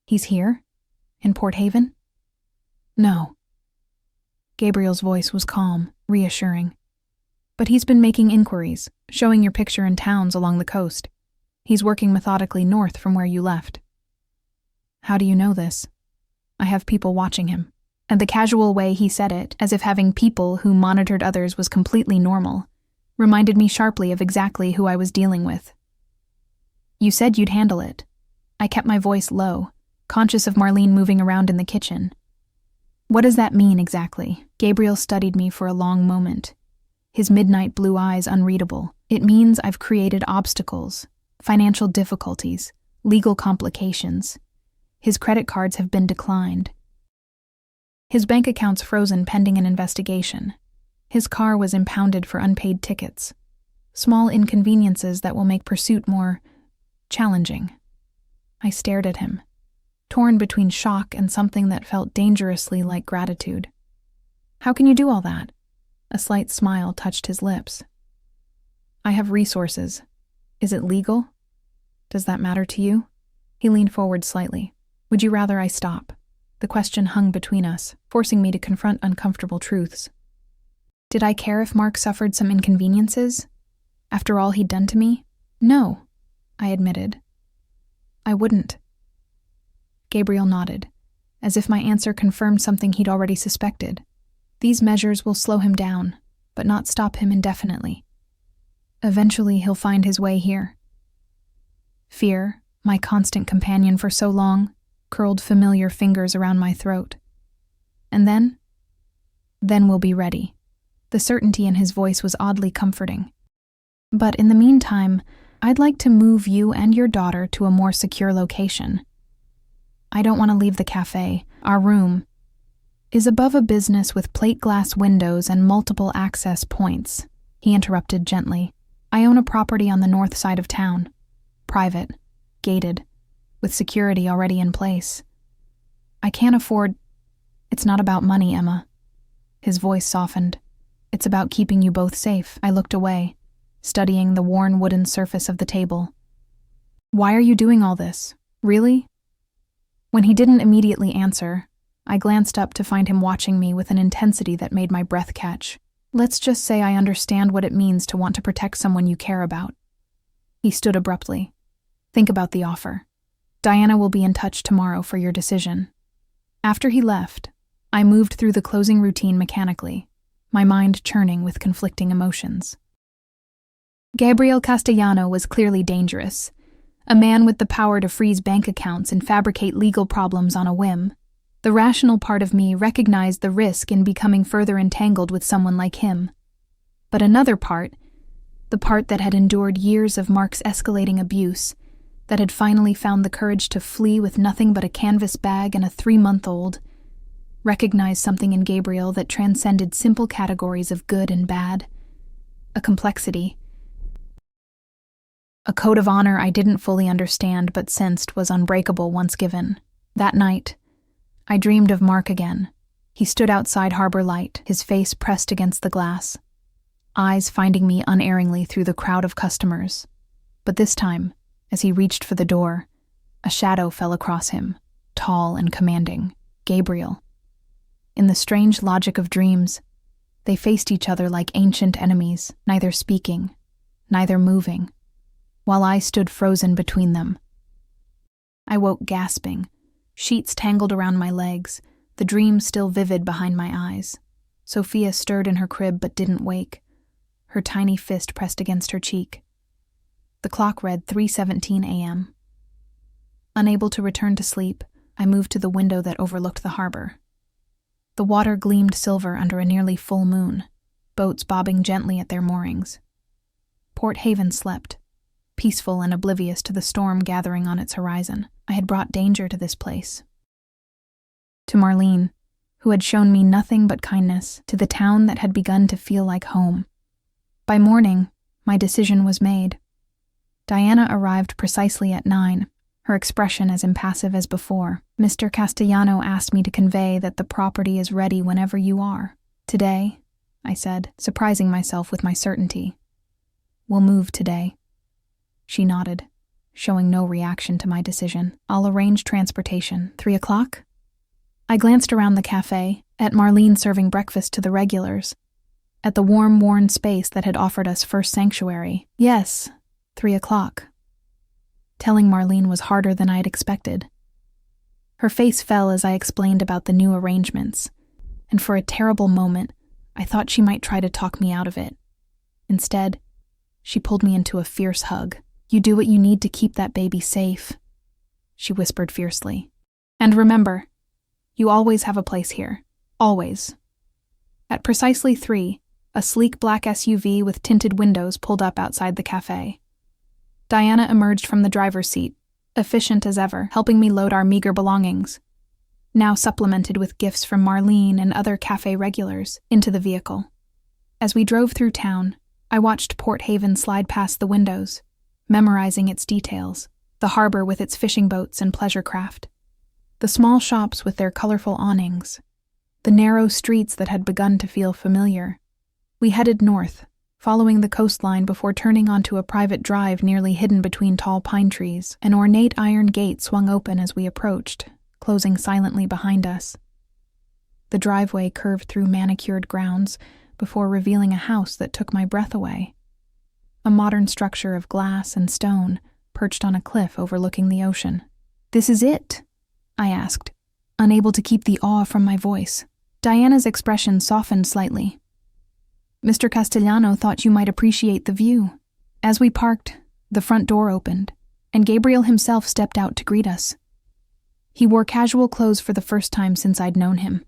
He's here? In Port Haven? No. Gabriel's voice was calm, reassuring. But he's been making inquiries, showing your picture in towns along the coast. He's working methodically north from where you left. How do you know this? I have people watching him. And the casual way he said it, as if having people who monitored others was completely normal, reminded me sharply of exactly who I was dealing with. You said you'd handle it. I kept my voice low, conscious of Marlene moving around in the kitchen. What does that mean exactly? Gabriel studied me for a long moment, his midnight blue eyes unreadable. It means I've created obstacles, financial difficulties, legal complications. His credit cards have been declined. His bank account's frozen pending an investigation. His car was impounded for unpaid tickets. Small inconveniences that will make pursuit more challenging. I stared at him, torn between shock and something that felt dangerously like gratitude. How can you do all that? A slight smile touched his lips. I have resources. Is it legal? Does that matter to you? He leaned forward slightly. Would you rather I stop? The question hung between us, forcing me to confront uncomfortable truths. Did I care if Mark suffered some inconveniences? After all he'd done to me? No, I admitted. I wouldn't. Gabriel nodded, as if my answer confirmed something he'd already suspected. These measures will slow him down, but not stop him indefinitely. Eventually he'll find his way here. Fear, my constant companion for so long, curled familiar fingers around my throat. And then? Then we'll be ready. The certainty in his voice was oddly comforting. But in the meantime, I'd like to move you and your daughter to a more secure location. I don't want to leave the cafe. Our room is above a business with plate glass windows and multiple access points. He interrupted gently. I own a property on the north side of town. Private, gated, with security already in place. I can't afford... It's not about money, Emma. His voice softened. It's about keeping you both safe. I looked away, studying the worn wooden surface of the table. Why are you doing all this? Really? When he didn't immediately answer, I glanced up to find him watching me with an intensity that made my breath catch. Let's just say I understand what it means to want to protect someone you care about. He stood abruptly. Think about the offer. Diana will be in touch tomorrow for your decision. After he left, I moved through the closing routine mechanically, my mind churning with conflicting emotions. Gabriel Castellano was clearly dangerous, a man with the power to freeze bank accounts and fabricate legal problems on a whim. The rational part of me recognized the risk in becoming further entangled with someone like him. But another part, the part that had endured years of Mark's escalating abuse, that had finally found the courage to flee with nothing but a canvas bag and a 3-month-old, recognized something in Gabriel that transcended simple categories of good and bad. A complexity. A code of honor I didn't fully understand but sensed was unbreakable once given. That night, I dreamed of Mark again. He stood outside Harbor Light, his face pressed against the glass, eyes finding me unerringly through the crowd of customers. But this time, as he reached for the door, a shadow fell across him, tall and commanding. Gabriel. In the strange logic of dreams, they faced each other like ancient enemies, neither speaking, neither moving, while I stood frozen between them. I woke gasping, sheets tangled around my legs, the dream still vivid behind my eyes. Sophia stirred in her crib but didn't wake, her tiny fist pressed against her cheek. The clock read 3:17 a.m. Unable to return to sleep, I moved to the window that overlooked the harbor. The water gleamed silver under a nearly full moon, boats bobbing gently at their moorings. Port Haven slept, peaceful and oblivious to the storm gathering on its horizon. I had brought danger to this place. To Marlene, who had shown me nothing but kindness, to the town that had begun to feel like home. By morning, my decision was made. Diana arrived precisely at 9, her expression as impassive as before. Mr. Castellano asked me to convey that the property is ready whenever you are. Today, I said, surprising myself with my certainty. We'll move today. She nodded, showing no reaction to my decision. I'll arrange transportation. 3 o'clock? I glanced around the cafe, at Marlene serving breakfast to the regulars, at the warm, worn space that had offered us first sanctuary. Yes, 3 o'clock. Telling Marlene was harder than I had expected. Her face fell as I explained about the new arrangements, and for a terrible moment, I thought she might try to talk me out of it. Instead, she pulled me into a fierce hug. You do what you need to keep that baby safe, she whispered fiercely. And remember, you always have a place here. Always. At precisely 3, a sleek black SUV with tinted windows pulled up outside the cafe. Diana emerged from the driver's seat, efficient as ever, helping me load our meager belongings, now supplemented with gifts from Marlene and other cafe regulars, into the vehicle. As we drove through town, I watched Port Haven slide past the windows, memorizing its details, the harbor with its fishing boats and pleasure craft, the small shops with their colorful awnings, the narrow streets that had begun to feel familiar. We headed north, following the coastline before turning onto a private drive nearly hidden between tall pine trees. An ornate iron gate swung open as we approached, closing silently behind us. The driveway curved through manicured grounds before revealing a house that took my breath away. A modern structure of glass and stone perched on a cliff overlooking the ocean. "This is it?" I asked, unable to keep the awe from my voice. Diana's expression softened slightly. "Mr. Castellano thought you might appreciate the view." As we parked, the front door opened, and Gabriel himself stepped out to greet us. He wore casual clothes for the first time since I'd known him.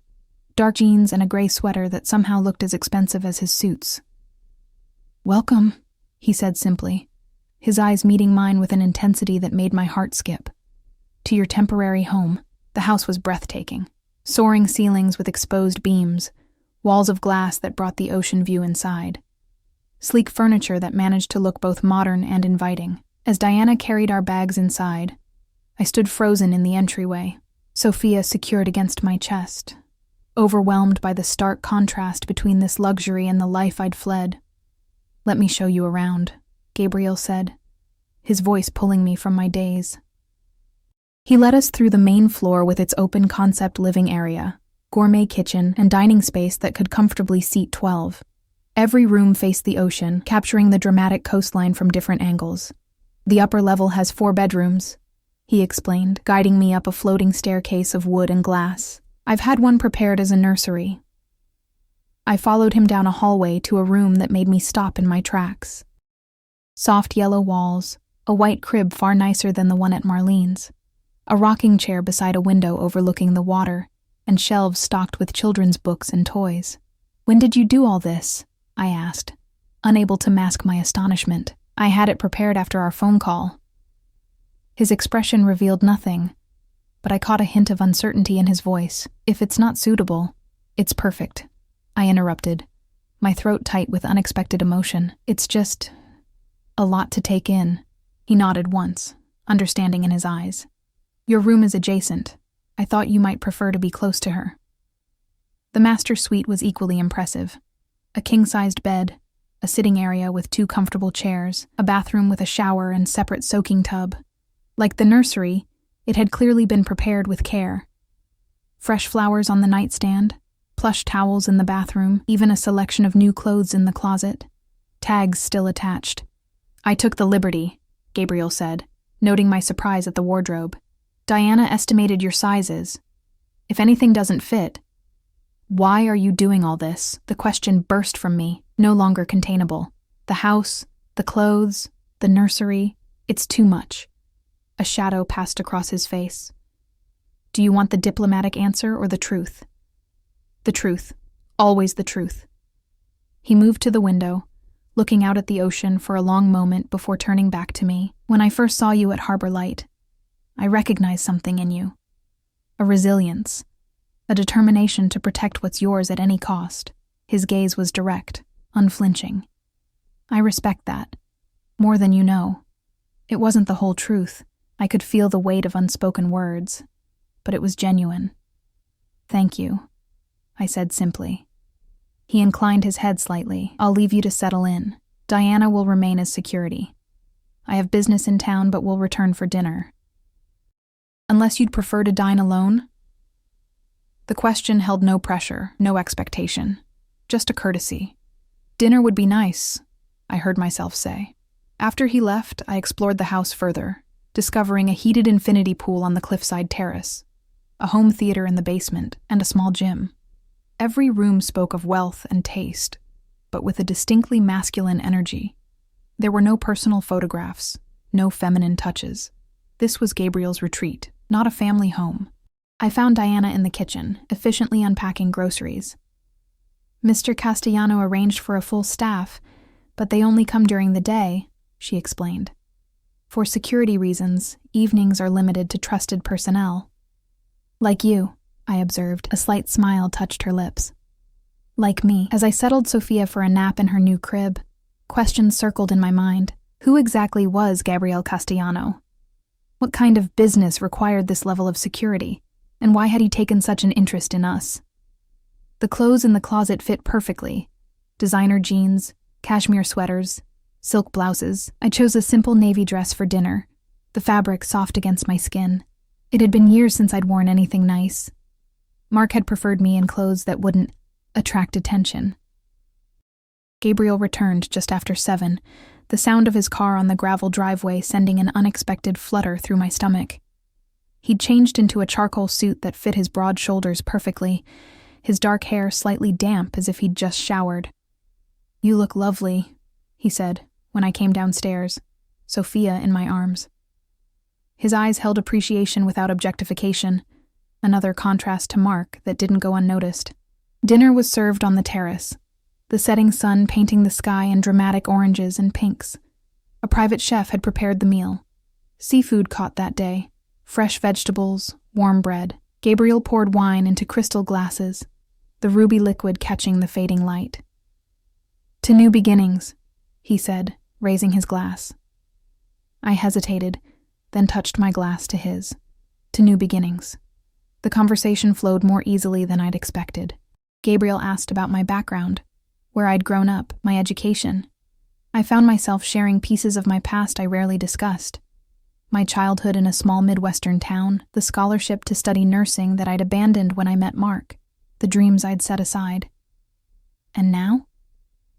Dark jeans and a gray sweater that somehow looked as expensive as his suits. "Welcome," he said simply, his eyes meeting mine with an intensity that made my heart skip. "To your temporary home." The house was breathtaking. Soaring ceilings with exposed beams, walls of glass that brought the ocean view inside. Sleek furniture that managed to look both modern and inviting. As Diana carried our bags inside, I stood frozen in the entryway, Sophia secured against my chest, overwhelmed by the stark contrast between this luxury and the life I'd fled. "Let me show you around," Gabriel said, his voice pulling me from my daze. He led us through the main floor with its open-concept living area, gourmet kitchen, and dining space that could comfortably seat 12. Every room faced the ocean, capturing the dramatic coastline from different angles. "The upper level has 4 bedrooms," he explained, guiding me up a floating staircase of wood and glass. "I've had one prepared as a nursery." I followed him down a hallway to a room that made me stop in my tracks. Soft yellow walls, a white crib far nicer than the one at Marlene's, a rocking chair beside a window overlooking the water, and shelves stocked with children's books and toys. "When did you do all this?" I asked, unable to mask my astonishment. "I had it prepared after our phone call." His expression revealed nothing, but I caught a hint of uncertainty in his voice. "If it's not suitable, it's perfect," I interrupted, my throat tight with unexpected emotion. "It's just a lot to take in." He nodded once, understanding in his eyes. "Your room is adjacent. I thought you might prefer to be close to her." The master suite was equally impressive. A king-sized bed, a sitting area with 2 comfortable chairs, a bathroom with a shower and separate soaking tub. Like the nursery, it had clearly been prepared with care. Fresh flowers on the nightstand, plush towels in the bathroom, even a selection of new clothes in the closet. Tags still attached. "I took the liberty," Gabriel said, noting my surprise at the wardrobe. "Diana estimated your sizes. If anything doesn't fit..." "Why are you doing all this?" The question burst from me, no longer containable. "The house, the clothes, the nursery, it's too much." A shadow passed across his face. "Do you want the diplomatic answer or the truth?" "The truth. Always the truth." He moved to the window, looking out at the ocean for a long moment before turning back to me. "When I first saw you at Harbor Light, I recognized something in you. A resilience. A determination to protect what's yours at any cost." His gaze was direct, unflinching. "I respect that. More than you know." It wasn't the whole truth. I could feel the weight of unspoken words, but it was genuine. "Thank you," I said simply. He inclined his head slightly. "I'll leave you to settle in. Diana will remain as security. I have business in town, but will return for dinner." "Unless you'd prefer to dine alone?" The question held no pressure, no expectation, just a courtesy. "Dinner would be nice," I heard myself say. After he left, I explored the house further, discovering a heated infinity pool on the cliffside terrace, a home theater in the basement, and a small gym. Every room spoke of wealth and taste, but with a distinctly masculine energy. There were no personal photographs, no feminine touches. This was Gabriel's retreat, not a family home. I found Diana in the kitchen, efficiently unpacking groceries. "Mr. Castellano arranged for a full staff, but they only come during the day," she explained. "For security reasons, evenings are limited to trusted personnel." "Like you," I observed. A slight smile touched her lips. "Like me." As I settled Sophia for a nap in her new crib, Questions circled in my mind. Who exactly was Gabriel Castellano? What kind of business required this level of security? And why had he taken such an interest in us? The clothes in the closet fit perfectly. Designer jeans, cashmere sweaters, silk blouses. I chose a simple navy dress for dinner, the fabric soft against my skin. It had been years since I'd worn anything nice. Mark had preferred me in clothes that wouldn't attract attention. Gabriel returned just after 7, the sound of his car on the gravel driveway sending an unexpected flutter through my stomach. He'd changed into a charcoal suit that fit his broad shoulders perfectly, his dark hair slightly damp as if he'd just showered. "You look lovely," he said when I came downstairs, Sophia in my arms. His eyes held appreciation without objectification, another contrast to Mark that didn't go unnoticed. Dinner was served on the terrace, the setting sun painting the sky in dramatic oranges and pinks. A private chef had prepared the meal. Seafood caught that day, fresh vegetables, warm bread. Gabriel poured wine into crystal glasses, the ruby liquid catching the fading light. "To new beginnings," he said, raising his glass. I hesitated, then touched my glass to his. To new beginnings. The conversation flowed more easily than I'd expected. Gabriel asked about my background, where I'd grown up, my education. I found myself sharing pieces of my past I rarely discussed. My childhood in a small Midwestern town, the scholarship to study nursing that I'd abandoned when I met Mark, the dreams I'd set aside. "And now?"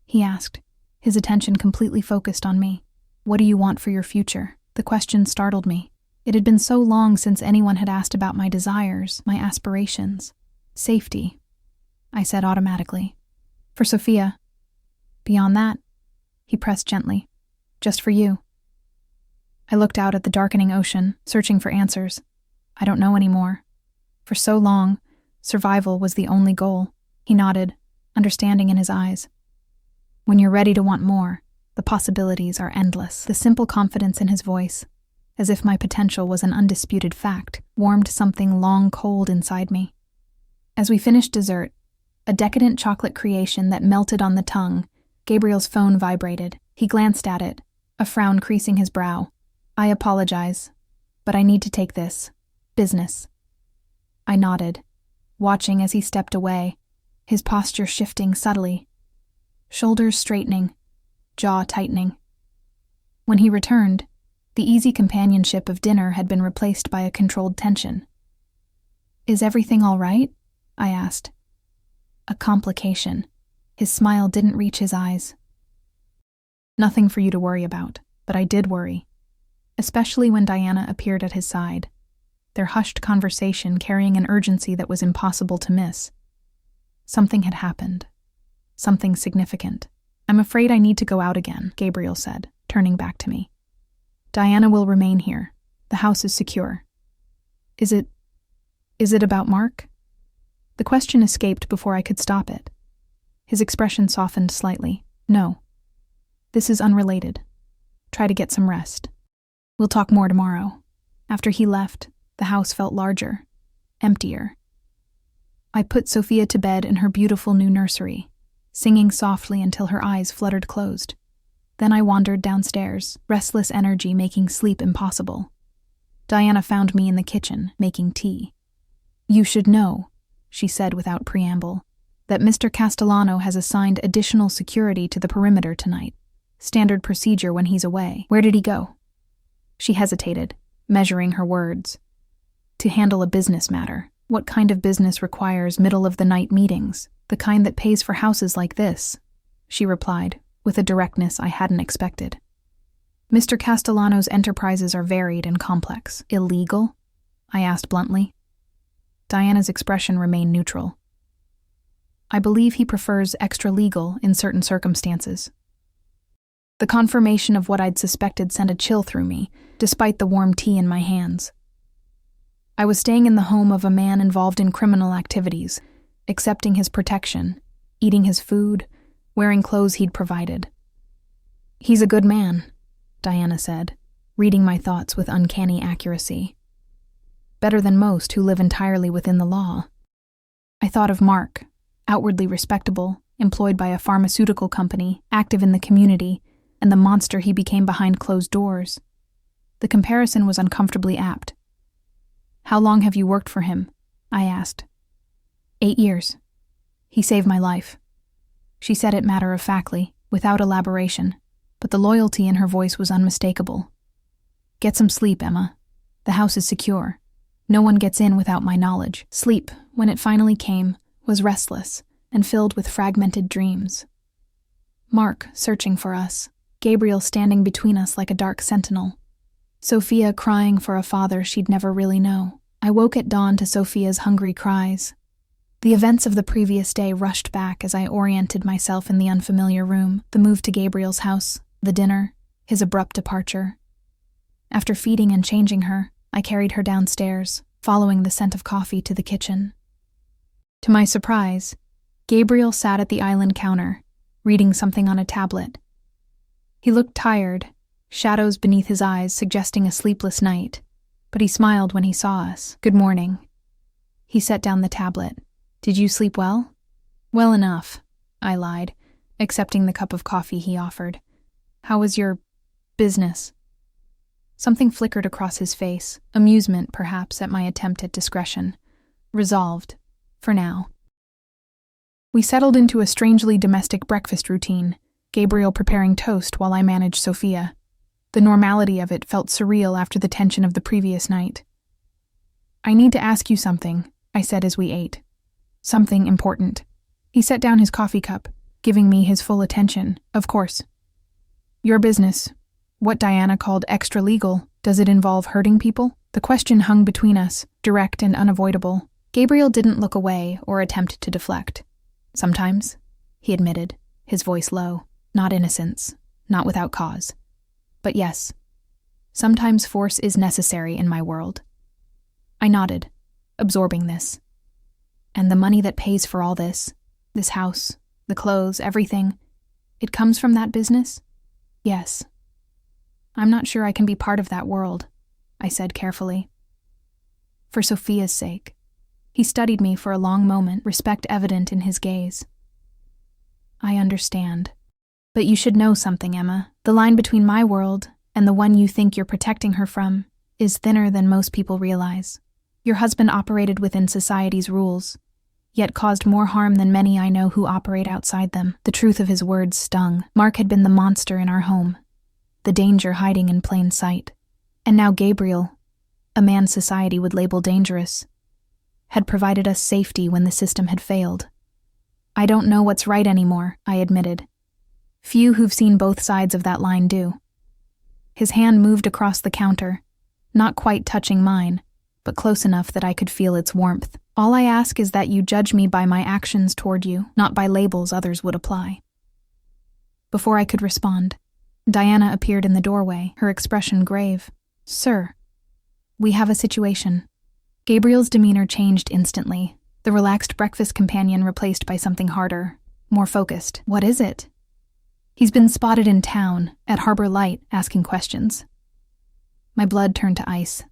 he asked, his attention completely focused on me. "What do you want for your future?" The question startled me. It had been so long since anyone had asked about my desires, my aspirations. "Safety," I said automatically. "For Sophia. Beyond that," he pressed gently, "just for you." I looked out at the darkening ocean, searching for answers. I don't know anymore. For so long, survival was the only goal. He nodded, understanding in his eyes. "When you're ready to want more, the possibilities are endless." The simple confidence in his voice, as if my potential was an undisputed fact, warmed something long cold inside me. As we finished dessert, a decadent chocolate creation that melted on the tongue, Gabriel's phone vibrated. He glanced at it, a frown creasing his brow. "I apologize, but I need to take this. Business." I nodded, watching as he stepped away, his posture shifting subtly, shoulders straightening, jaw tightening. When he returned, the easy companionship of dinner had been replaced by a controlled tension. "Is everything all right?" I asked. A complication. His smile didn't reach his eyes. "Nothing for you to worry about, but I did worry, especially when Diana appeared at his side, their hushed conversation carrying an urgency that was impossible to miss. Something had happened. Something significant. "I'm afraid I need to go out again," Gabriel said, turning back to me. "Diana will remain here. The house is secure." Is it about Mark?" The question escaped before I could stop it. His expression softened slightly. "No. This is unrelated. Try to get some rest. We'll talk more tomorrow." After he left, the house felt larger, emptier. I put Sophia to bed in her beautiful new nursery, singing softly until her eyes fluttered closed. Then I wandered downstairs, restless energy making sleep impossible. Diana found me in the kitchen, making tea. "You should know," she said without preamble, "that Mr. Castellano has assigned additional security to the perimeter tonight. Standard procedure when he's away." "Where did he go?" She hesitated, measuring her words. "To handle a business matter. What kind of business requires middle-of-the-night meetings? The kind that pays for houses like this," she replied, with a directness I hadn't expected. "Mr. Castellano's enterprises are varied and complex." "Illegal?" I asked bluntly. Diana's expression remained neutral. "I believe he prefers extra-legal in certain circumstances." The confirmation of what I'd suspected sent a chill through me, despite the warm tea in my hands. I was staying in the home of a man involved in criminal activities, accepting his protection, eating his food, wearing clothes he'd provided. "He's a good man," Diana said, reading my thoughts with uncanny accuracy. "Better than most who live entirely within the law." I thought of Mark, outwardly respectable, employed by a pharmaceutical company, active in the community, and the monster he became behind closed doors. The comparison was uncomfortably apt. "How long have you worked for him?" I asked. 8 years. He saved my life. She said it matter-of-factly, without elaboration, but the loyalty in her voice was unmistakable. "Get some sleep, Emma. The house is secure. No one gets in without my knowledge." Sleep, when it finally came, was restless and filled with fragmented dreams. Mark searching for us, Gabriel standing between us like a dark sentinel, Sophia crying for a father she'd never really know. I woke at dawn to Sophia's hungry cries. The events of the previous day rushed back as I oriented myself in the unfamiliar room, the move to Gabriel's house, the dinner, his abrupt departure. After feeding and changing her, I carried her downstairs, following the scent of coffee to the kitchen. To my surprise, Gabriel sat at the island counter, reading something on a tablet. He looked tired, shadows beneath his eyes suggesting a sleepless night, but he smiled when he saw us. "Good morning." He set down the tablet. "Did you sleep well?" "Well enough," I lied, accepting the cup of coffee he offered. "How was your business?" Something flickered across his face, amusement perhaps at my attempt at discretion. Resolved, for now. We settled into a strangely domestic breakfast routine, Gabriel preparing toast while I managed Sophia. The normality of it felt surreal after the tension of the previous night. "I need to ask you something," I said as we ate. "Something important." He set down his coffee cup, giving me his full attention. "Of course." "Your business, what Diana called extra-legal, does it involve hurting people?" The question hung between us, direct and unavoidable. Gabriel didn't look away or attempt to deflect. "Sometimes," he admitted, his voice low. "Not innocence, not without cause. But yes, sometimes force is necessary in my world." I nodded, absorbing this. "And the money that pays for all this house, the clothes, everything, it comes from that business?" "Yes." "I'm not sure I can be part of that world," I said carefully. "For Sophia's sake." He studied me for a long moment, respect evident in his gaze. "I understand. But you should know something, Emma. The line between my world and the one you think you're protecting her from is thinner than most people realize. Your husband operated within society's rules, yet caused more harm than many I know who operate outside them." The truth of his words stung. Mark had been the monster in our home, the danger hiding in plain sight. And now Gabriel, a man society would label dangerous, had provided us safety when the system had failed. "I don't know what's right anymore," I admitted. Few who've seen both sides of that line do. His hand moved across the counter, not quite touching mine, but close enough that I could feel its warmth. "All I ask is that you judge me by my actions toward you, not by labels others would apply." Before I could respond, Diana appeared in the doorway, her expression grave. "Sir, we have a situation." Gabriel's demeanor changed instantly, the relaxed breakfast companion replaced by something harder, more focused. "What is it?" "He's been spotted in town, at Harbor Light, asking questions." My blood turned to ice.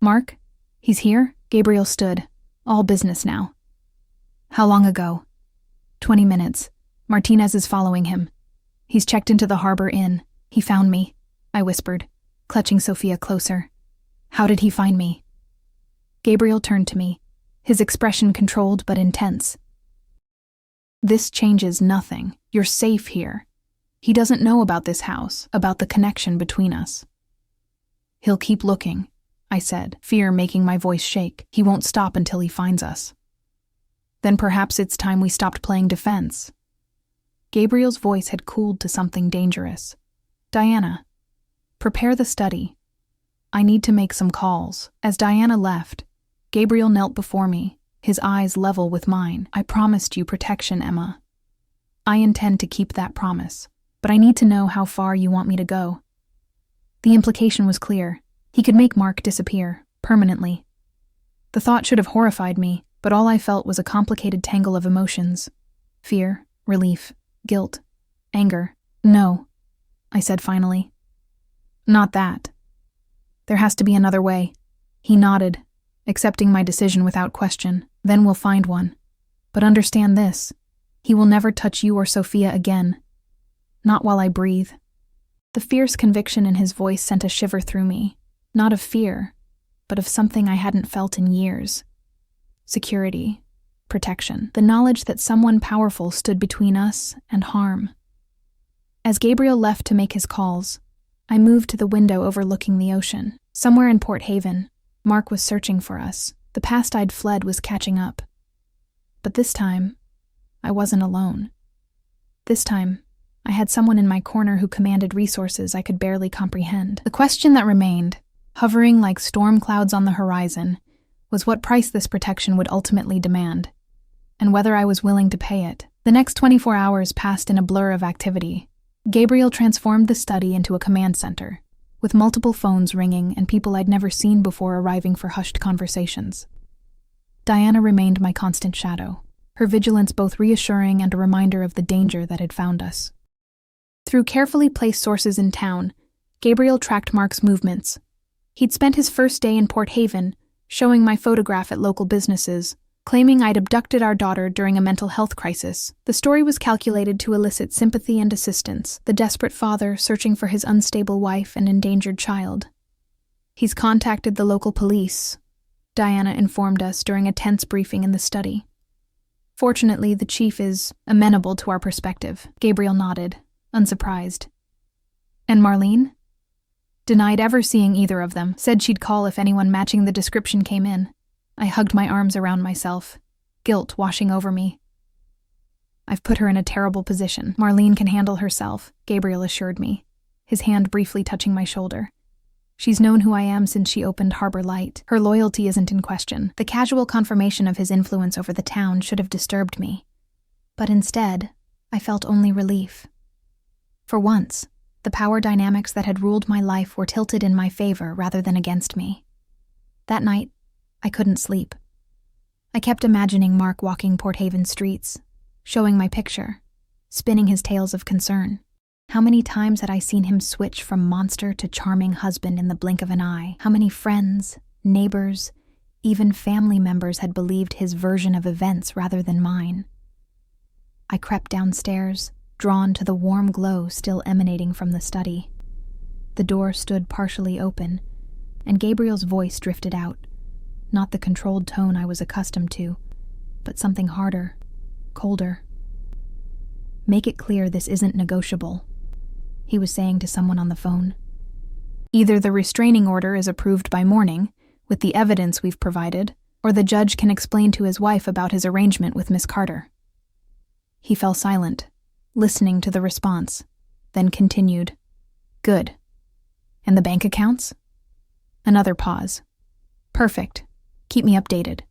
"Mark? He's here?" Gabriel stood, all business now. "How long ago?" 20 minutes. Martinez is following him. He's checked into the Harbor Inn. He found me," I whispered, clutching Sophia closer. "How did he find me?" Gabriel turned to me, his expression controlled but intense. "This changes nothing. You're safe here. He doesn't know about this house, about the connection between us." "He'll keep looking," I said, fear making my voice shake. "He won't stop until he finds us." "Then perhaps it's time we stopped playing defense." Gabriel's voice had cooled to something dangerous. "Diana, prepare the study. I need to make some calls." As Diana left, Gabriel knelt before me, his eyes level with mine. "I promised you protection, Emma. I intend to keep that promise, but I need to know how far you want me to go." The implication was clear. He could make Mark disappear, permanently. The thought should have horrified me, but all I felt was a complicated tangle of emotions. Fear, relief, guilt, anger. "No," I said finally. "Not that. There has to be another way." He nodded, accepting my decision without question. "Then we'll find one. But understand this. He will never touch you or Sophia again. Not while I breathe. The fierce conviction in his voice sent a shiver through me, not of fear, but of something I hadn't felt in years. Security, protection, the knowledge that someone powerful stood between us and harm. As Gabriel left to make his calls, I moved to the window overlooking the ocean. Somewhere in Port Haven, Mark was searching for us. The past I'd fled was catching up. But this time, I wasn't alone. This time, I had someone in my corner who commanded resources I could barely comprehend. The question that remained, hovering like storm clouds on the horizon, was what price this protection would ultimately demand, and whether I was willing to pay it. The next 24 hours passed in a blur of activity. Gabriel transformed the study into a command center, with multiple phones ringing and people I'd never seen before arriving for hushed conversations. Diana remained my constant shadow, her vigilance both reassuring and a reminder of the danger that had found us. Through carefully placed sources in town, Gabriel tracked Mark's movements. He'd spent his first day in Port Haven, showing my photograph at local businesses, claiming I'd abducted our daughter during a mental health crisis. The story was calculated to elicit sympathy and assistance, the desperate father searching for his unstable wife and endangered child. He's contacted the local police, Diana informed us during a tense briefing in the study. Fortunately, the chief is amenable to our perspective. Gabriel nodded, unsurprised. And Marlene? Denied ever seeing either of them, said she'd call if anyone matching the description came in. I hugged my arms around myself, guilt washing over me. I've put her in a terrible position. Marlene can handle herself, Gabriel assured me, his hand briefly touching my shoulder. She's known who I am since she opened Harbor Light. Her loyalty isn't in question. The casual confirmation of his influence over the town should have disturbed me. But instead, I felt only relief. For once, the power dynamics that had ruled my life were tilted in my favor rather than against me. That night, I couldn't sleep. I kept imagining Mark walking Port Haven streets, showing my picture, spinning his tales of concern. How many times had I seen him switch from monster to charming husband in the blink of an eye? How many friends, neighbors, even family members had believed his version of events rather than mine? I crept downstairs, drawn to the warm glow still emanating from the study. The door stood partially open, and Gabriel's voice drifted out. Not the controlled tone I was accustomed to, but something harder, colder. "Make it clear this isn't negotiable," he was saying to someone on the phone. "Either the restraining order is approved by morning, with the evidence we've provided, or the judge can explain to his wife about his arrangement with Miss Carter." He fell silent, listening to the response, then continued, "Good. And the bank accounts?" Another pause. "Perfect. Keep me updated."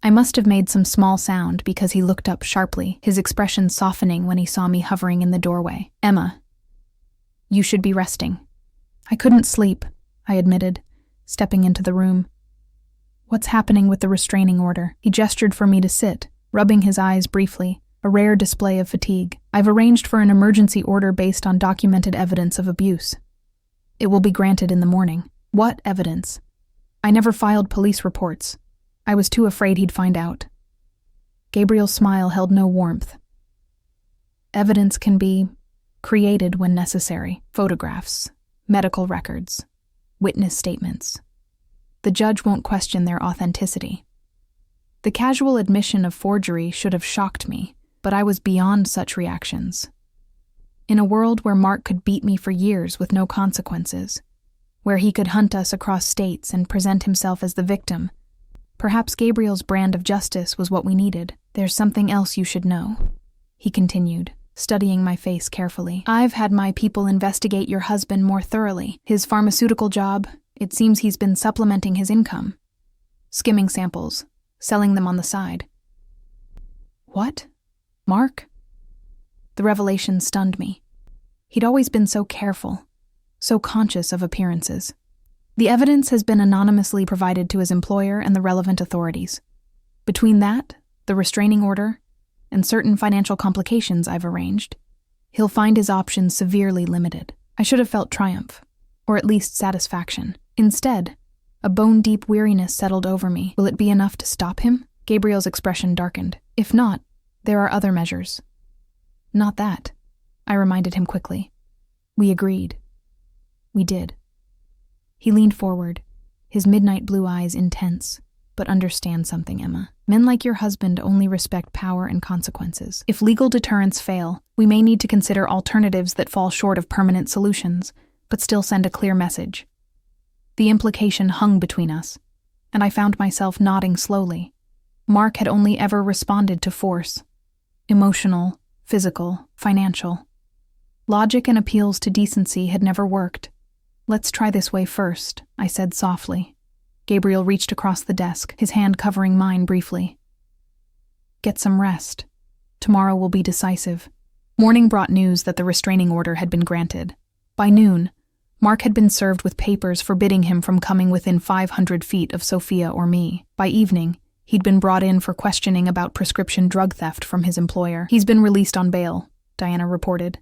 I must have made some small sound because he looked up sharply, his expression softening when he saw me hovering in the doorway. "Emma, you should be resting." "I couldn't sleep," I admitted, stepping into the room. "What's happening with the restraining order?" He gestured for me to sit, rubbing his eyes briefly, a rare display of fatigue. "I've arranged for an emergency order based on documented evidence of abuse. It will be granted in the morning." "What evidence?" "I never filed police reports. I was too afraid he'd find out." Gabriel's smile held no warmth. "Evidence can be created when necessary. Photographs, medical records, witness statements. The judge won't question their authenticity." The casual admission of forgery should have shocked me, but I was beyond such reactions. In a world where Mark could beat me for years with no consequences, where he could hunt us across states and present himself as the victim, perhaps Gabriel's brand of justice was what we needed. "There's something else you should know," he continued, studying my face carefully. "I've had my people investigate your husband more thoroughly. His pharmaceutical job, it seems he's been supplementing his income. Skimming samples, selling them on the side." "What? Mark?" The revelation stunned me. He'd always been so careful, so conscious of appearances. "The evidence has been anonymously provided to his employer and the relevant authorities. Between that, the restraining order, and certain financial complications I've arranged, he'll find his options severely limited." I should have felt triumph, or at least satisfaction. Instead, a bone-deep weariness settled over me. Will it be enough to stop him? Gabriel's expression darkened. "If not, There are other measures. Not that, I reminded him quickly. We agreed. We did. He leaned forward, his midnight blue eyes intense. But understand something, Emma. Men like your husband only respect power and consequences. If legal deterrents fail, we may need to consider alternatives that fall short of permanent solutions, but still send a clear message. The implication hung between us, and I found myself nodding slowly. Mark had only ever responded to force. Emotional, physical, financial. Logic and appeals to decency had never worked. Let's try this way first, I said softly. Gabriel reached across the desk, his hand covering mine briefly. Get some rest. Tomorrow will be decisive. Morning brought news that the restraining order had been granted. By noon, Mark had been served with papers forbidding him from coming within 500 feet of Sophia or me. By evening, he'd been brought in for questioning about prescription drug theft from his employer. He's been released on bail, Diana reported.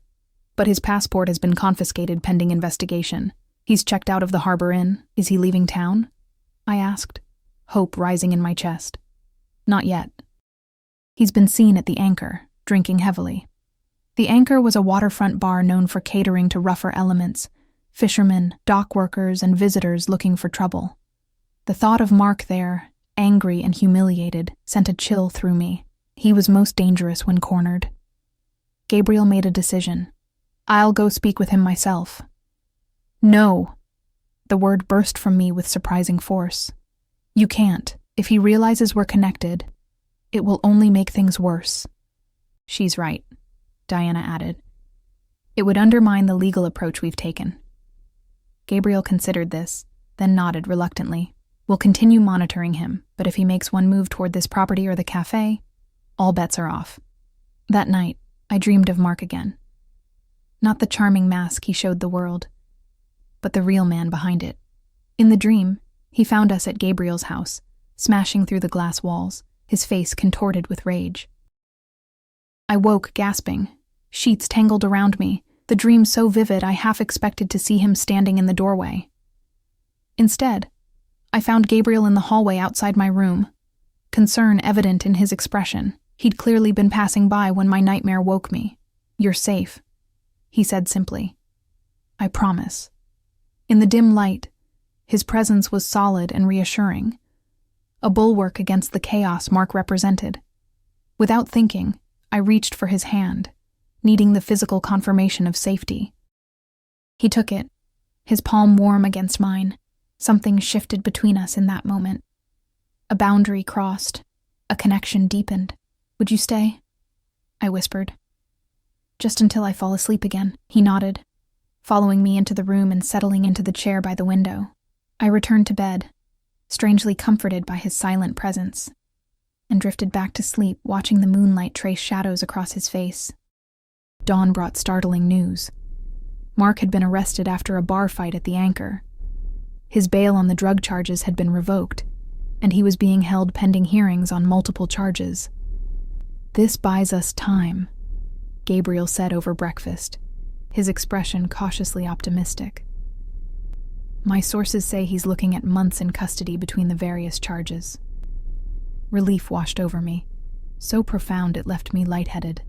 But his passport has been confiscated pending investigation. He's checked out of the Harbor Inn. Is he leaving town? I asked, hope rising in my chest. Not yet. He's been seen at the Anchor, drinking heavily. The Anchor was a waterfront bar known for catering to rougher elements, fishermen, dock workers, and visitors looking for trouble. The thought of Mark there, angry and humiliated, sent a chill through me. He was most dangerous when cornered. Gabriel made a decision. I'll go speak with him myself. No. The word burst from me with surprising force. You can't. If he realizes we're connected, it will only make things worse. She's right, Diana added. It would undermine the legal approach we've taken. Gabriel considered this, then nodded reluctantly. We'll continue monitoring him, but if he makes one move toward this property or the cafe, all bets are off. That night, I dreamed of Mark again. Not the charming mask he showed the world, but the real man behind it. In the dream, he found us at Gabriel's house, smashing through the glass walls, his face contorted with rage. I woke gasping, sheets tangled around me, the dream so vivid I half expected to see him standing in the doorway. Instead, I found Gabriel in the hallway outside my room, concern evident in his expression. He'd clearly been passing by when my nightmare woke me. You're safe, he said simply. I promise. In the dim light, his presence was solid and reassuring, a bulwark against the chaos Mark represented. Without thinking, I reached for his hand, needing the physical confirmation of safety. He took it, his palm warm against mine. Something shifted between us in that moment. A boundary crossed, a connection deepened. Would you stay? I whispered. Just until I fall asleep again, he nodded, following me into the room and settling into the chair by the window. I returned to bed, strangely comforted by his silent presence, and drifted back to sleep watching the moonlight trace shadows across his face. Dawn brought startling news. Mark had been arrested after a bar fight at the Anchor. His bail on the drug charges had been revoked, and he was being held pending hearings on multiple charges. This buys us time, Gabriel said over breakfast, his expression cautiously optimistic. My sources say he's looking at months in custody between the various charges. Relief washed over me, so profound it left me lightheaded.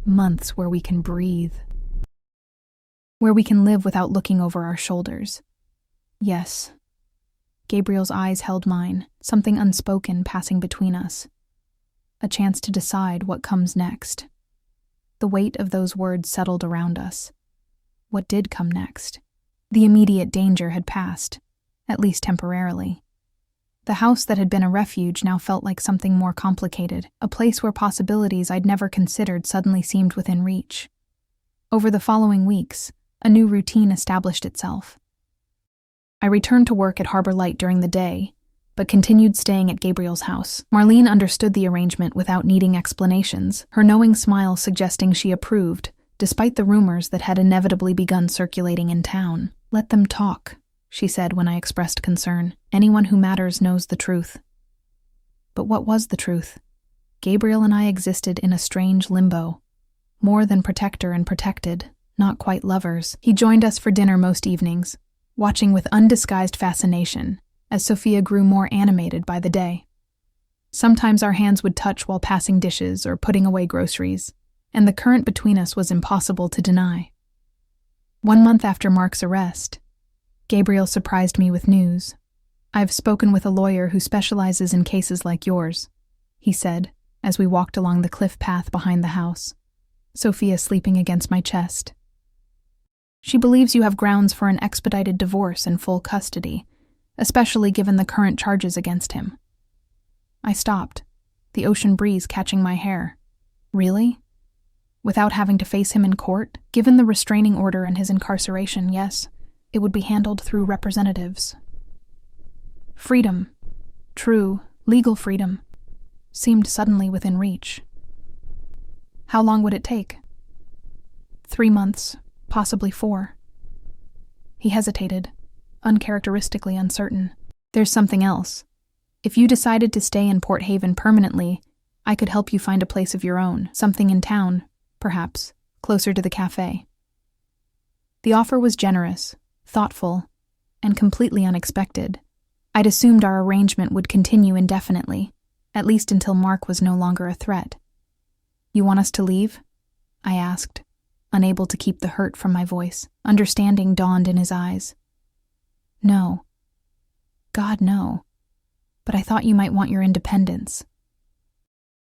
Months where we can breathe. Where we can live without looking over our shoulders. Yes. Gabriel's eyes held mine, something unspoken passing between us. A chance to decide what comes next. The weight of those words settled around us. What did come next? The immediate danger had passed, at least temporarily. The house that had been a refuge now felt like something more complicated, a place where possibilities I'd never considered suddenly seemed within reach. Over the following weeks, a new routine established itself. I returned to work at Harbor Light during the day, but continued staying at Gabriel's house. Marlene understood the arrangement without needing explanations, her knowing smile suggesting she approved, despite the rumors that had inevitably begun circulating in town. Let them talk, she said when I expressed concern. Anyone who matters knows the truth. But what was the truth? Gabriel and I existed in a strange limbo. More than protector and protected, not quite lovers. He joined us for dinner most evenings, watching with undisguised fascination as Sophia grew more animated by the day. Sometimes our hands would touch while passing dishes or putting away groceries, and the current between us was impossible to deny. 1 month after Mark's arrest, Gabriel surprised me with news. "I've spoken with a lawyer who specializes in cases like yours," he said, as we walked along the cliff path behind the house, Sophia sleeping against my chest. "She believes you have grounds for an expedited divorce and full custody, especially given the current charges against him." I stopped, the ocean breeze catching my hair. Really? Without having to face him in court? Given the restraining order and his incarceration, yes, it would be handled through representatives. Freedom, true, legal freedom, seemed suddenly within reach. How long would it take? 3 months, possibly 4. He hesitated, uncharacteristically uncertain. "There's something else. If you decided to stay in Port Haven permanently, I could help you find a place of your own, something in town, perhaps, closer to the cafe." The offer was generous, thoughtful, and completely unexpected. I'd assumed our arrangement would continue indefinitely, at least until Mark was no longer a threat. "You want us to leave?" I asked, unable to keep the hurt from my voice. Understanding dawned in his eyes. "No. God, no. But I thought you might want your independence.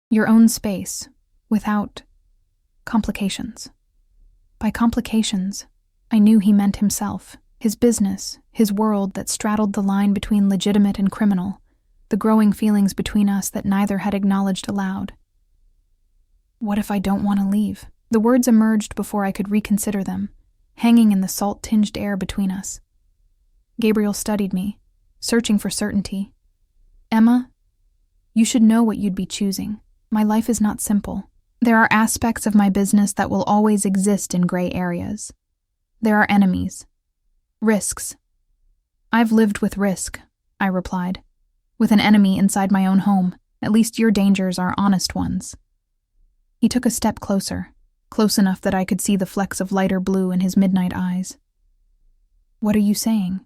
Your own space, without complications." By complications, I knew he meant himself, his business, his world that straddled the line between legitimate and criminal, the growing feelings between us that neither had acknowledged aloud. "What if I don't want to leave?" The words emerged before I could reconsider them, hanging in the salt-tinged air between us. Gabriel studied me, searching for certainty. "Emma, you should know what you'd be choosing. My life is not simple. There are aspects of my business that will always exist in gray areas. There are enemies. Risks. I've lived with risk," I replied. "With an enemy inside my own home. At least your dangers are honest ones." He took a step closer, close enough that I could see the flecks of lighter blue in his midnight eyes. "What are you saying?"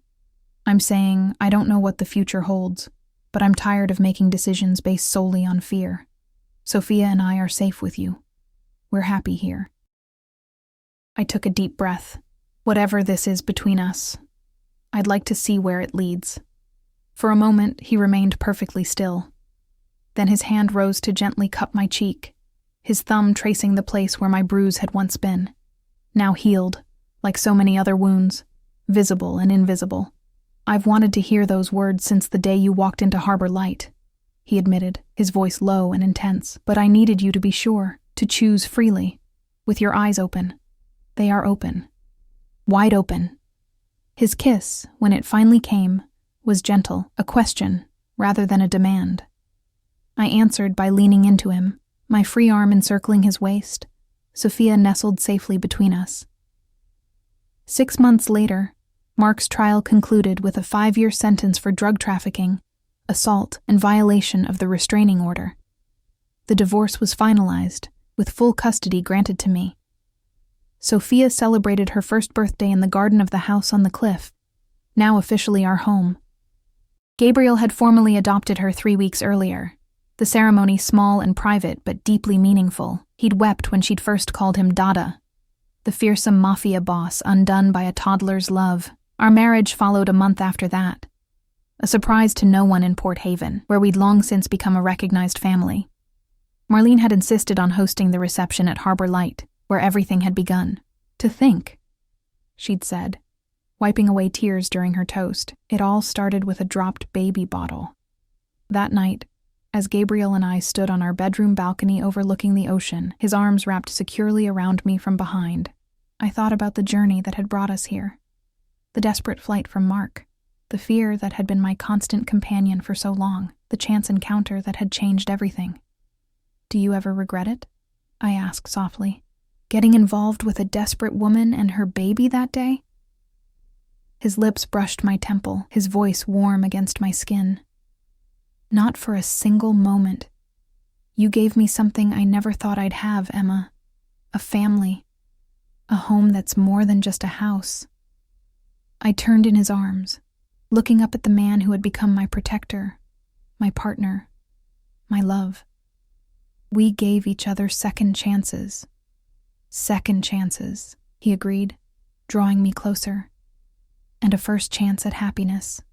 "I'm saying I don't know what the future holds, but I'm tired of making decisions based solely on fear. Sophia and I are safe with you. We're happy here." I took a deep breath. Whatever this is between us, I'd like to see where it leads. For a moment, he remained perfectly still. Then his hand rose to gently cup my cheek, his thumb tracing the place where my bruise had once been, now healed, like so many other wounds, visible and invisible. "I've wanted to hear those words since the day you walked into Harbor Light," he admitted, his voice low and intense. "But I needed you to be sure, to choose freely, with your eyes open. They are open. Wide open." His kiss, when it finally came, was gentle, a question rather than a demand. I answered by leaning into him, my free arm encircling his waist, Sophia nestled safely between us. 6 months later, Mark's trial concluded with a 5-year sentence for drug trafficking, assault, and violation of the restraining order. The divorce was finalized, with full custody granted to me. Sophia celebrated her first birthday in the garden of the house on the cliff, now officially our home. Gabriel had formally adopted her 3 weeks earlier, the ceremony small and private but deeply meaningful. He'd wept when she'd first called him Dada, the fearsome Mafia boss undone by a toddler's love. Our marriage followed a month after that, a surprise to no one in Port Haven, where we'd long since become a recognized family. Marlene had insisted on hosting the reception at Harbor Light, where everything had begun. "To think," she'd said, wiping away tears during her toast, "it all started with a dropped baby bottle." That night, as Gabriel and I stood on our bedroom balcony overlooking the ocean, his arms wrapped securely around me from behind, I thought about the journey that had brought us here, the desperate flight from Mark, the fear that had been my constant companion for so long, the chance encounter that had changed everything. "Do you ever regret it?" I asked softly. "Getting involved with a desperate woman and her baby that day?" His lips brushed my temple, his voice warm against my skin. "Not for a single moment. You gave me something I never thought I'd have, Emma. A family. A home that's more than just a house." I turned in his arms, looking up at the man who had become my protector, my partner, my love. We gave each other second chances. Second chances, he agreed, drawing me closer. And a first chance at happiness.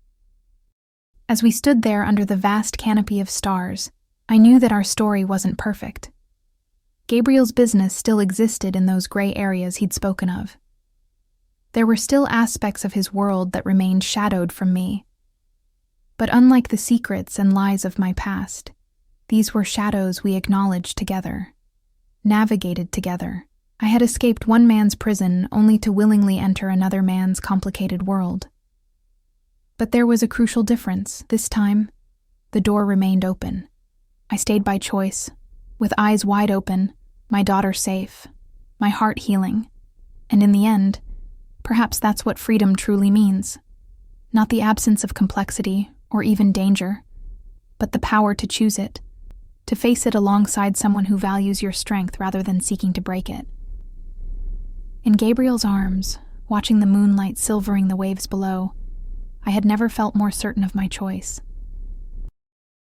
As we stood there under the vast canopy of stars, I knew that our story wasn't perfect. Gabriel's business still existed in those gray areas he'd spoken of. There were still aspects of his world that remained shadowed from me. But unlike the secrets and lies of my past, these were shadows we acknowledged together, navigated together. I had escaped one man's prison only to willingly enter another man's complicated world. But there was a crucial difference. This time, the door remained open. I stayed by choice, with eyes wide open, my daughter safe, my heart healing. And in the end, perhaps that's what freedom truly means. Not the absence of complexity or even danger, but the power to choose it, to face it alongside someone who values your strength rather than seeking to break it. In Gabriel's arms, watching the moonlight silvering the waves below, I had never felt more certain of my choice.